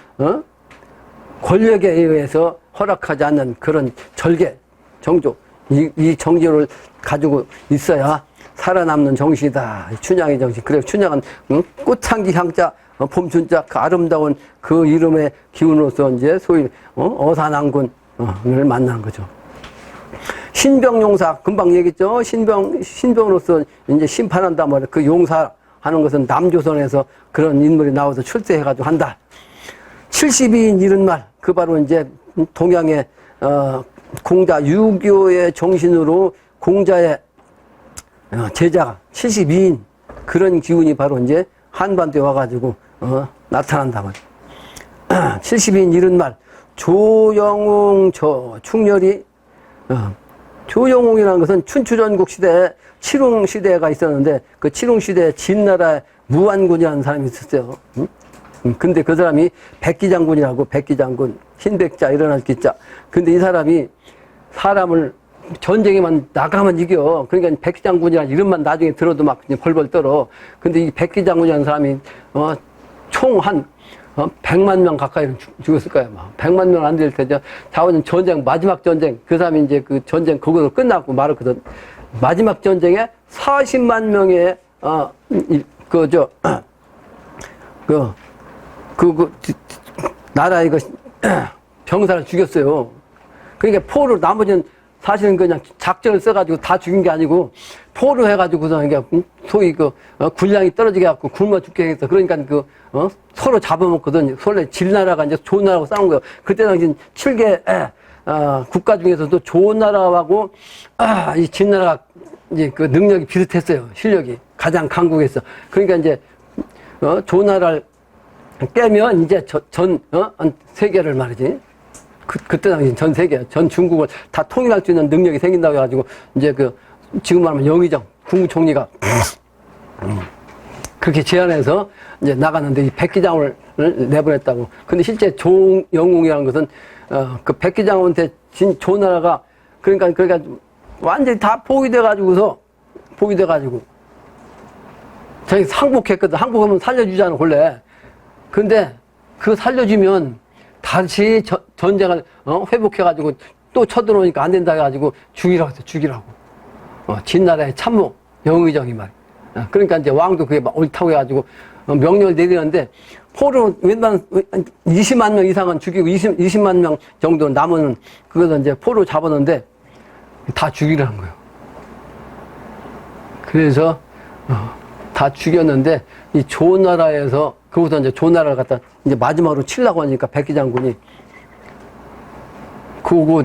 권력에 의해서 허락하지 않는 그런 절개, 정조. 이 정조를 가지고 있어야 살아남는 정신이다. 춘향의 정신. 그래서 춘향은 꽃향기 향자, 봄춘자, 그 아름다운 그 이름의 기운으로서 이제 소위 어산왕군을 만난 거죠. 신병용사 금방 얘기했죠. 신병으로서 이제 심판한다 말이야. 그 용사하는 것은 남조선에서 그런 인물이 나와서 출세해가지고 한다. 72인 이른 말, 그 바로 이제 동양의 공자 유교의 정신으로 공자의 제자가 72인 그런 기운이 바로 이제 한반도에 와가지고 나타난다 말이야. 72인 이른 말, 조영웅 충렬이 조영웅이라는 것은 춘추전국 시대에 칠웅시대가 있었는데 그 칠웅시대에 진나라의 무안군이라는 사람이 있었어요. 근데 그 사람이 백기장군이라고, 백기장군, 흰백자 일어날 기자. 근데 이 사람이 사람을 전쟁에만 나가면 이겨. 그러니까 백기장군이라는 이름만 나중에 들어도 막 벌벌 떨어. 근데 이 백기장군이라는 사람이 총 한 100만 명 가까이 죽었을 거예요. 막 100만 명 안 될 테죠. 자원은 전쟁, 마지막 전쟁. 그 사람이 이제 그 전쟁 그거로 끝났고 말았거든. 마지막 전쟁에 40만 명의 나라의 병사를 죽였어요. 그러니까 포로 나머지는 사실은 그냥 작전을 써가지고 다 죽인 게 아니고 포로 해가지고서 이게 소위 군량이 떨어지게 해갖고 굶어 죽게 했어. 그러니까 서로 잡아먹거든. 원래 진나라가 이제 좋은 나라하고 싸운 거예요. 그때 당시 7개 국가 중에서도 좋은 나라하고 이 진나라가 이제 그 능력이 비슷했어요. 실력이 가장 강국했어. 그러니까 이제 좋은 나라를 깨면 이제 전 세계를 말이지. 그때 당시 전 세계, 전 중국을 다 통일할 수 있는 능력이 생긴다고 해가지고, 이제 지금 말하면 영의정, 국무총리가, 그렇게 제안해서 이제 나갔는데, 이 백기장을 내보냈다고. 근데 실제 조영웅이라는 것은, 그 백기장한테 진 조나라가, 그러니까 완전히 다 포위돼가지고, 자기 항복했거든. 항복하면 살려주잖아, 원래. 근데 그 살려주면, 다시 전쟁을 회복해가지고 또 쳐들어오니까 안 된다 해가지고 죽이라고 했어. 죽이라고. 진나라의 참모 영의정이 말이야. 그러니까 이제 왕도 그게 막 옳다고 해가지고 명령을 내리는데 포로 웬만한 20만 명 이상은 죽이고 20만 명 정도 남은 그것은 이제 포로 잡았는데 다 죽이라는 거예요. 그래서 다 죽였는데 이 조나라에서 그것도 이제 조나라를 갖다 이제 마지막으로 치려고 하니까 백기 장군이 그거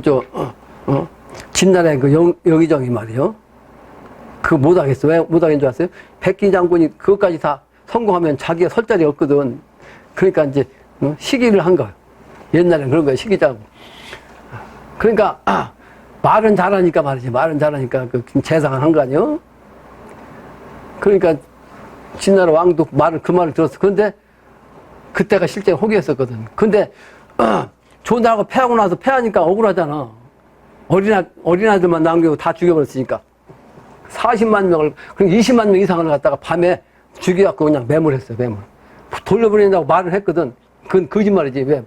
진나라의 그 여기저기 말이요. 그거 못하겠어. 왜 못하겠는 줄 아세요? 백기 장군이 그것까지 다 성공하면 자기가 설 자리 없거든. 그러니까 이제 시기를 한 거야. 옛날엔 그런 거야. 시기자고. 그러니까 말은 잘하니까 말이지. 말은 잘하니까 그 재상을 한 거 아니요? 그러니까 진나라 왕도 그 말을 들었어. 그런데 그때가 실제 호기였었거든. 근데 조나라가 패하고 나서 패하니까 억울하잖아. 어린아들만 남기고 다 죽여버렸으니까. 40만 명을, 그러니까 20만 명 이상을 갖다가 밤에 죽여갖고 그냥 매몰했어요, 매몰. 돌려보낸다고 말을 했거든. 그건 거짓말이지, 왜.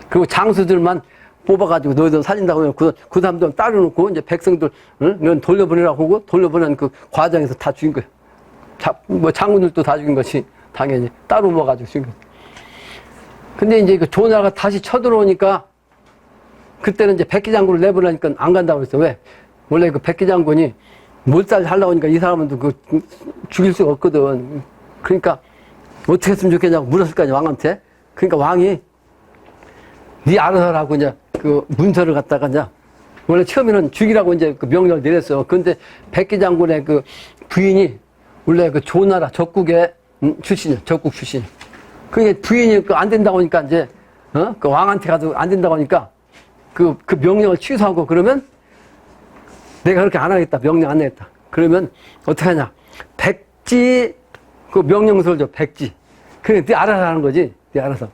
그리고 장수들만 뽑아가지고 너희들 살린다고 하면 그 사람들 따로놓고 이제 백성들, 넌 돌려보내라고 하고 돌려보낸 그 과정에서 다 죽인 거야. 뭐 장군들도 다 죽인 것이 당연히 따로 모아가지고 죽인 거야. 근데 이제 그 조나라가 다시 쳐들어오니까 그때는 이제 백기 장군을 내보내니까 안 간다고 그랬어. 왜? 원래 그 백기 장군이 몰살 하려고 하니까 이 사람은 그 죽일 수가 없거든. 그러니까 어떻게 했으면 좋겠냐고 물었을 거 아니야, 왕한테. 그러니까 왕이 네 알아서 하라고 이제 그 문서를 갖다가 이제 원래 처음에는 죽이라고 이제 그 명령을 내렸어. 그런데 백기 장군의 그 부인이 원래 그 조나라 적국의 출신이야, 적국 출신. 그게 부인이 그 안 된다고 하니까 이제 그 왕한테 가도 안 된다고 하니까 그 명령을 취소하고 그러면 내가 그렇게 안 하겠다. 명령 안 내겠다. 그러면 어떻게 하냐. 백지 그 명령서를 줘. 백지. 그래 네 알아서 하는 거지. 네 알아서.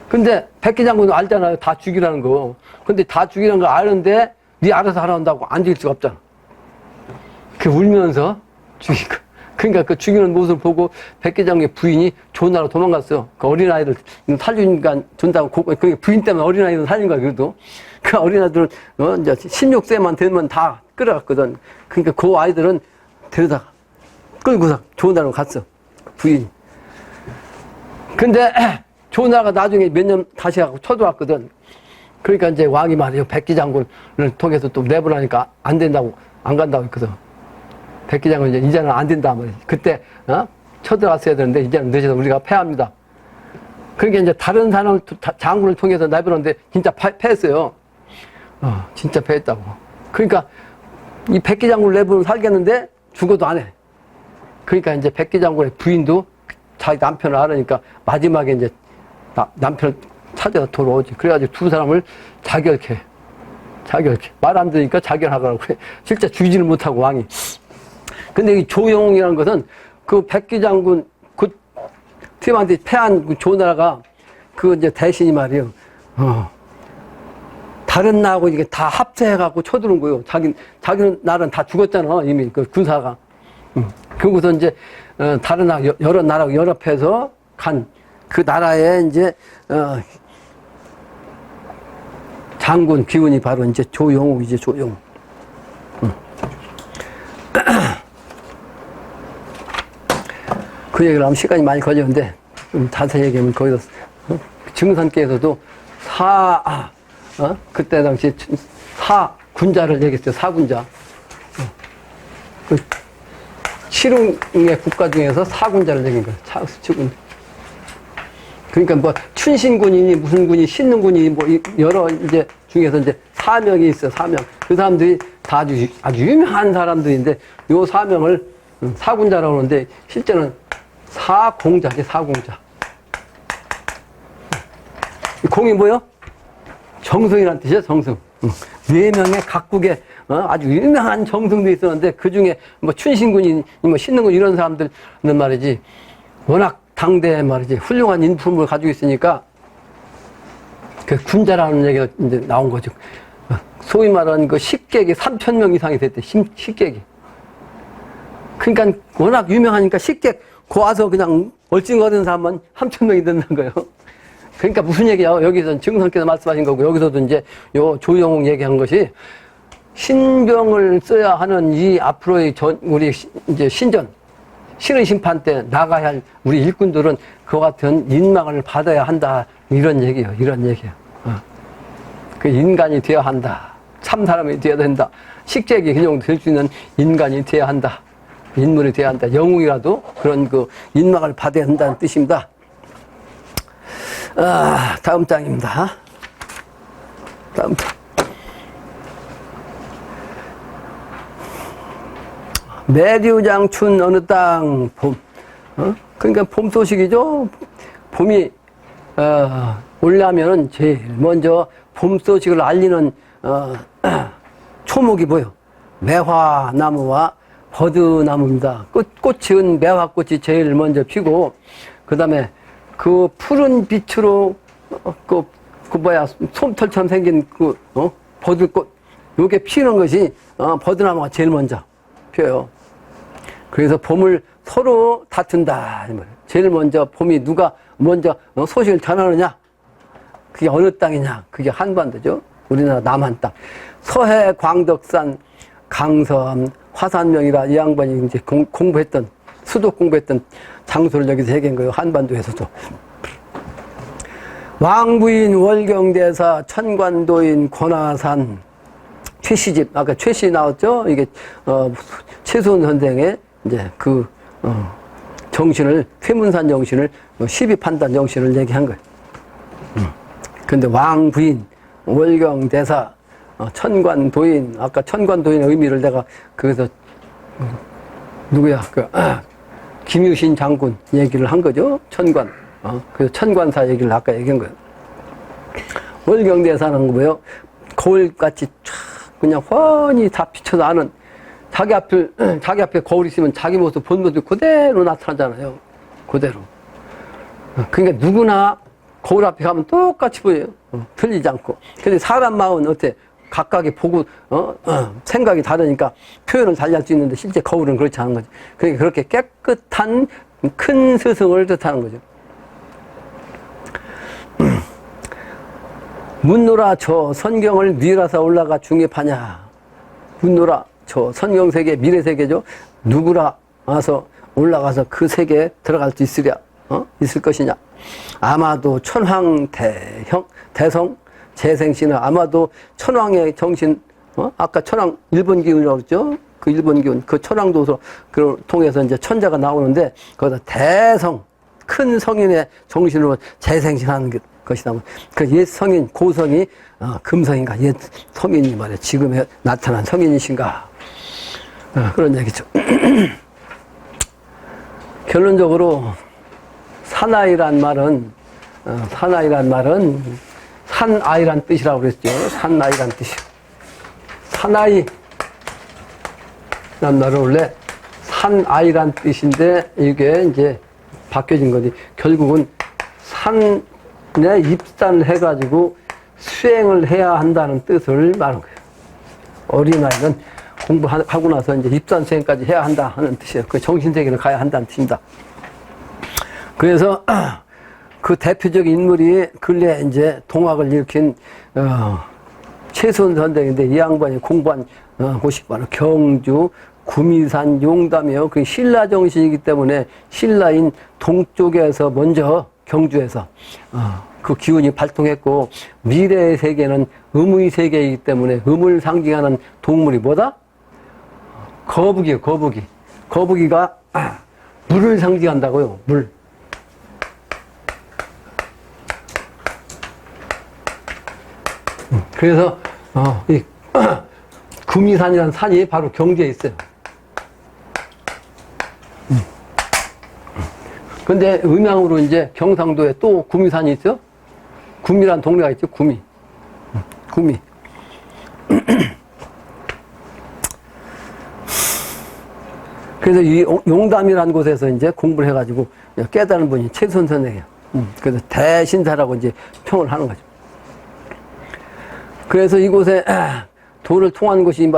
근데 백기 장군은 알잖아요. 다 죽이라는 거. 근데 다 죽이라는 거 아는데 네 알아서 하라 한다고 안 죽일 수가 없잖아. 그 울면서 죽이고. 그러니까 그 죽이는 모습을 보고 백기 장군의 부인이 조나라로 도망갔어요. 그 어린아이들 살리니까 준다고, 그 부인 때문에 어린아이들 살린 거야, 그래도. 그 어린아이들은, 이제 16세만 되면 다 끌어갔거든. 그러니까 그 아이들은 데려다가 끌고서 조나라로 갔어. 부인이. 근데 조나라가 나중에 몇 년 다시 하고 쳐들어왔거든. 그러니까 이제 왕이 말이에요. 백기 장군을 통해서 또 내보라니까 안 된다고, 안 간다고 했거든. 백기 장군 이제는 안 된다 말이지. 그때 쳐들어갔어야 되는데 이제는 늦어서 우리가 패합니다. 그러니까 이제 다른 사람 장군을 통해서 내보는데 진짜 패했어요. 진짜 패했다고. 그러니까 이 백기 장군을 내보면 살겠는데 죽어도 안 해. 그러니까 이제 백기 장군의 부인도 자기 남편을 알으니까 마지막에 이제 남편을 찾아서 돌아오지. 그래가지고 두 사람을 자결해. 말 안 들으니까 자결하라고 그래. 실제 죽이지는 못하고 왕이. 근데 이 조영웅이라는 것은 그 백기 장군, 그 팀한테 패한 그 조나라가 그 이제 대신이 말이에요. 다른 나라하고 이게 다 합세해갖고 쳐들어온 거예요. 자기 나라는 다 죽었잖아. 이미 그 군사가. 그러고서 이제, 다른 나라, 여러 나라하고 연합해서 간 그 나라에 이제, 장군, 기운이 바로 이제 조영웅이지, 조영웅. 그 얘기를 하면 시간이 많이 걸리는데, 좀 자세히 얘기하면 거기서, 증선께서도 그때 당시 사군자를 얘기했어요. 사군자. 그 실흥의 국가 중에서 사군자를 얘기한 거예요. 차수군. 그러니까 뭐 춘신군이니 무슨 군이 신능군이 뭐 여러 이제 중에서 이제 사명이 있어요. 사명. 그 사람들이 다 아주 유명한 사람들인데 요 사명을 사군자라고 하는데 실제는 사공자지, 사공자. 공이 뭐요? 정승이라는 뜻이에요, 정승. 4명의 각국에 아주 유명한 정승도 있었는데 그 중에 뭐 춘신군이 뭐 신능군 이런 사람들은 말이지 워낙 당대에 말이지 훌륭한 인품을 가지고 있으니까 그 군자라는 얘기가 이제 나온 거죠. 소위 말하는 그 식객이 3,000명 이상이 됐대, 식객이. 그러니까 워낙 유명하니까 식객 그 와서 그냥 얼찡거리는 사람만 3,000명이 된다는 거예요. 그러니까 무슨 얘기야? 여기서 증선께서 말씀하신 거고, 여기서도 이제 요 조영웅 얘기한 것이 신병을 써야 하는 이 앞으로의 우리 이제 신전, 신의 심판 때 나가야 할 우리 일꾼들은 그와 같은 인망을 받아야 한다. 이런 얘기예요. 이런 얘기예요. 그 인간이 되어야 한다. 참 사람이 되어야 된다. 식객이 그 정도 될 수 있는 인간이 되어야 한다. 인물이 되어야 한다. 영웅이라도 그런 그 인망을 받아야 한다는 뜻입니다. 다음 장입니다. 다음 장. 매류장춘 어느 땅 봄. 그러니까 봄 소식이죠. 봄이 올라면은 제일 먼저 봄 소식을 알리는 초목이 뭐요? 매화나무와 버드나무입니다. 꽃은 매화꽃이 제일 먼저 피고, 그 다음에 그 푸른 빛으로 솜털처럼 생긴 버들꽃, 요게 피는 것이 버드나무가 제일 먼저 피어요. 그래서 봄을 서로 다툰다. 제일 먼저 봄이 누가 먼저 소식을 전하느냐? 그게 어느 땅이냐? 그게 한반도죠. 우리나라 남한 땅. 서해 광덕산 강섬 화산명이라 이 양반이 이제 공부했던, 수도 공부했던 장소를 여기서 얘기한 거예요. 한반도에서도. 왕부인 월경대사 천관도인 권하산 최시집, 아까 최시 나왔죠? 이게 최수원 선생의 이제 정신을, 퇴문산 정신을, 시비판단 정신을 얘기한 거예요. 근데 왕부인, 월경대사, 천관도인, 아까 천관도인의 의미를 내가 거기서, 누구야, 김유신 장군 얘기를 한 거죠? 천관. 그래서 천관사 얘기를 아까 얘기한 거예요. 월경대사는 뭐예요? 거울같이 쫙 그냥 훤히 다 비춰서 아는, 자기 앞에 거울 있으면 자기 모습, 본 모습 그대로 나타나잖아요. 그대로. 그러니까 누구나 거울 앞에 가면 똑같이 보여요. 틀리지 않고. 근데 사람 마음은 어때? 각각이 보고, 생각이 다르니까 표현을 달리 할 수 있는데 실제 거울은 그렇지 않은 거지. 그러니까 그렇게 깨끗한 큰 스승을 뜻하는 거죠. 묻노라 저 선경을 미라사 올라가 중입하냐. 묻노라 저 선경세계, 미래세계죠. 누구라 와서 올라가서 그 세계에 들어갈 수 있으랴, 있을 것이냐. 아마도 천황 대성 재생신은 아마도 천황의 정신, 아까 천황 일본 기운이라고 그랬죠. 그 일본 기운, 그 천황도서 그 통해서 이제 천자가 나오는데 거기서 대성, 큰 성인의 정신으로 재생신하는 것이다. 그 옛 성인, 고성이 금성인가, 옛 성인이 말이야. 지금에 나타난 성인이신가. 그런 얘기죠. 결론적으로 사나이란 말은 산아이란 뜻이라고 그랬죠. 산아이란 뜻이. 사나이란 말은 원래 산아이란 뜻인데 이게 이제 바뀌어진 거지. 결국은 산에 입산해가지고 수행을 해야 한다는 뜻을 말한 거예요. 어린아이는 공부하고 나서 이제 입산 수행까지 해야 한다 하는 뜻이에요. 그 정신세계를 가야 한다는 뜻입니다. 그래서 그 대표적인 인물이 근래 이제 동학을 일으킨 최수원 선생인데 이 양반이 공부한 곳이 바로 경주 구미산 용담이에요. 그 신라 정신이기 때문에 신라인 동쪽에서 먼저 경주에서 그 기운이 발동했고, 미래의 세계는 음의 세계이기 때문에 음을 상징하는 동물이 뭐다? 거북이에요. 거북이. 거북이가 물을 상징한다고요. 물. 그래서 이 구미산이라는 산이 바로 경주에 있어요. 근데 음양으로 이제 경상도에 또 구미산이 있어요. 구미란 동네가 있죠. 구미. 구미. 그래서 이 용담이라는 곳에서 이제 공부를 해가지고 깨달은 분이 최수원 선생이에요. 그래서 대신사라고 이제 평을 하는 거죠. 그래서 이곳에 도를 통한 곳이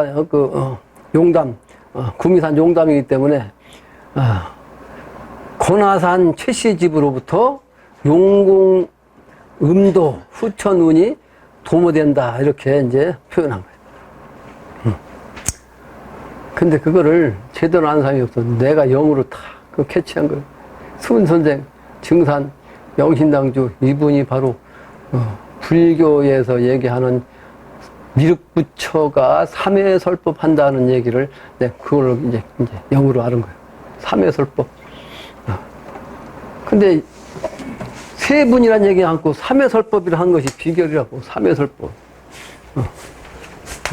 용담, 구미산 용담이기 때문에 권하산 최씨 집으로부터 용공 음도 후천운이 도모된다 이렇게 이제 표현한 거예요. 근데 그거를 제대로 아는 사람이 없어. 내가 영으로 다 그 캐치한 거예요. 수은 선생, 증산, 영신당주, 이분이 바로, 불교에서 얘기하는 미륵부처가 삼해설법 한다는 얘기를, 네, 그걸로 이제 영으로 아는 거예요. 삼해설법. 근데, 세 분이란 얘기 않고 삼해설법이라 한 것이 비결이라고, 삼해설법.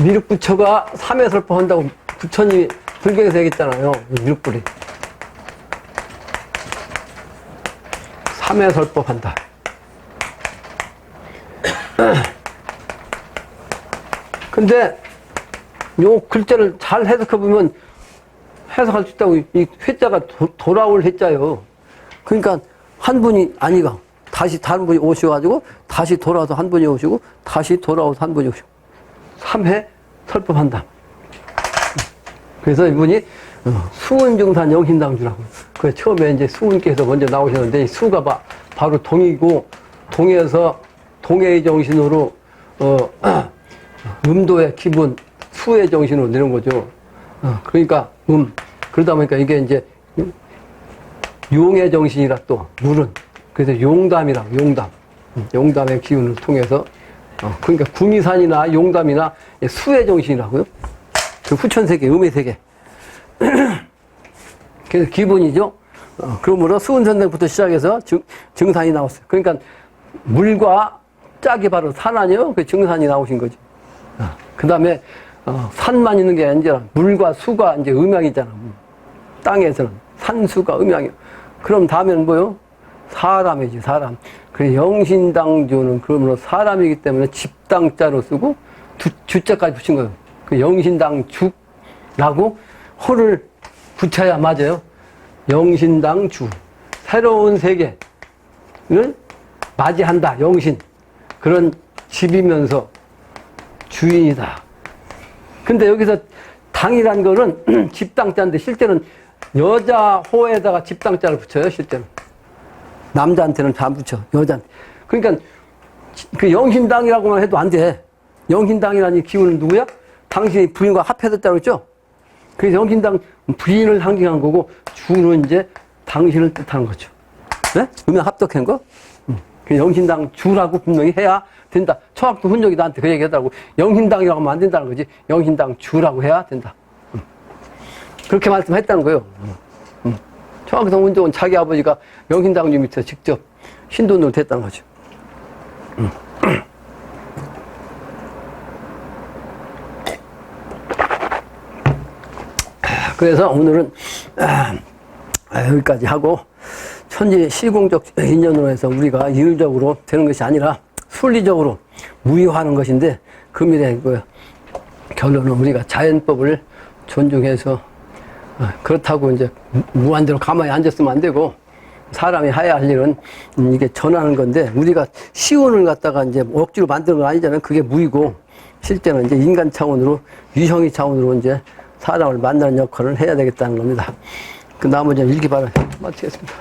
미륵부처가 삼해설법 한다고 부처님이 불경에서 얘기했잖아요. 미륵불이. 삼해설법 한다. 근데 요 글자를 잘 해석해보면 해석할 수 있다고. 이 회자가 돌아올 회자예요. 그러니까 한 분이 아니가 다시 다른 분이 오셔가지고 다시 돌아와서 한 분이 오시고 다시 돌아와서 한 분이 오시고 3회 설법한다. 그래서 이분이 수은증산 영신당주라고. 그 처음에 이제 수은께서 먼저 나오셨는데 이 수가 바로 동이고 동에서 동해의 정신으로 음도의 기분, 수의 정신으로 내는 거죠. 그러니까 그러다 보니까 이게 이제 용의 정신이라 또 물은 그래서 용담이라고. 용담의 기운을 통해서 그러니까 구미산이나 용담이나 수의 정신이라고요. 그 후천세계, 음의 세계. 그래서 기본이죠. 그러므로 수은선생부터 시작해서 증산이 나왔어요. 그러니까 물과 짝이 바로 산 아니에요? 그 증산이 나오신 거지. 그 다음에 산만 있는 게 아니라 물과 수가 이제 음양이잖아. 땅에서는 산수가 음양이야. 그럼 다음에는 뭐요? 사람이지, 사람. 그래, 영신당주는 그러므로 사람이기 때문에 집당자로 쓰고 주자까지 붙인 거예요. 그 영신당주라고 호를 붙여야 맞아요. 영신당주. 새로운 세계를 맞이한다. 영신. 그런 집이면서 주인이다. 근데 여기서 당이란 거는 집당자인데 실제는 여자 호에다가 집당자를 붙여요. 실제는. 남자한테는 잘 안 붙여. 여자한테. 그러니까 그 영신당이라고만 해도 안 돼. 영신당이라는 기운은 누구야? 당신이 부인과 합해졌다고 했죠? 그래서 영신당 부인을 상징한 거고 주는 이제 당신을 뜻하는 거죠. 네? 음양 합독한 거? 그 영신당 주라고 분명히 해야 된다. 초학도 훈적이 나한테 그 얘기 하더라고. 영신당이라고 하면 안 된다는 거지. 영신당 주라고 해야 된다. 그렇게 말씀했다는 거예요. 초학성 훈적은 자기 아버지가 영신당주 밑에서 직접 신돈으로 됐다는 거죠. 그래서 오늘은 여기까지 하고 천지 시공적 인연으로 해서 우리가 일적으로 되는 것이 아니라 순리적으로 무효하는 것인데 그 미래 결론은 우리가 자연법을 존중해서 그렇다고 이제 무한대로 가만히 앉았으면 안 되고 사람이 해야 할 일은 이게 전하는 건데 우리가 시온을 갖다가 이제 억지로 만드는 건 아니잖아요. 그게 무이고 실제는 이제 인간 차원으로 유형이 차원으로 이제 사람을 만나는 역할을 해야 되겠다는 겁니다. 그 나머지는 일기 바라 마치겠습니다.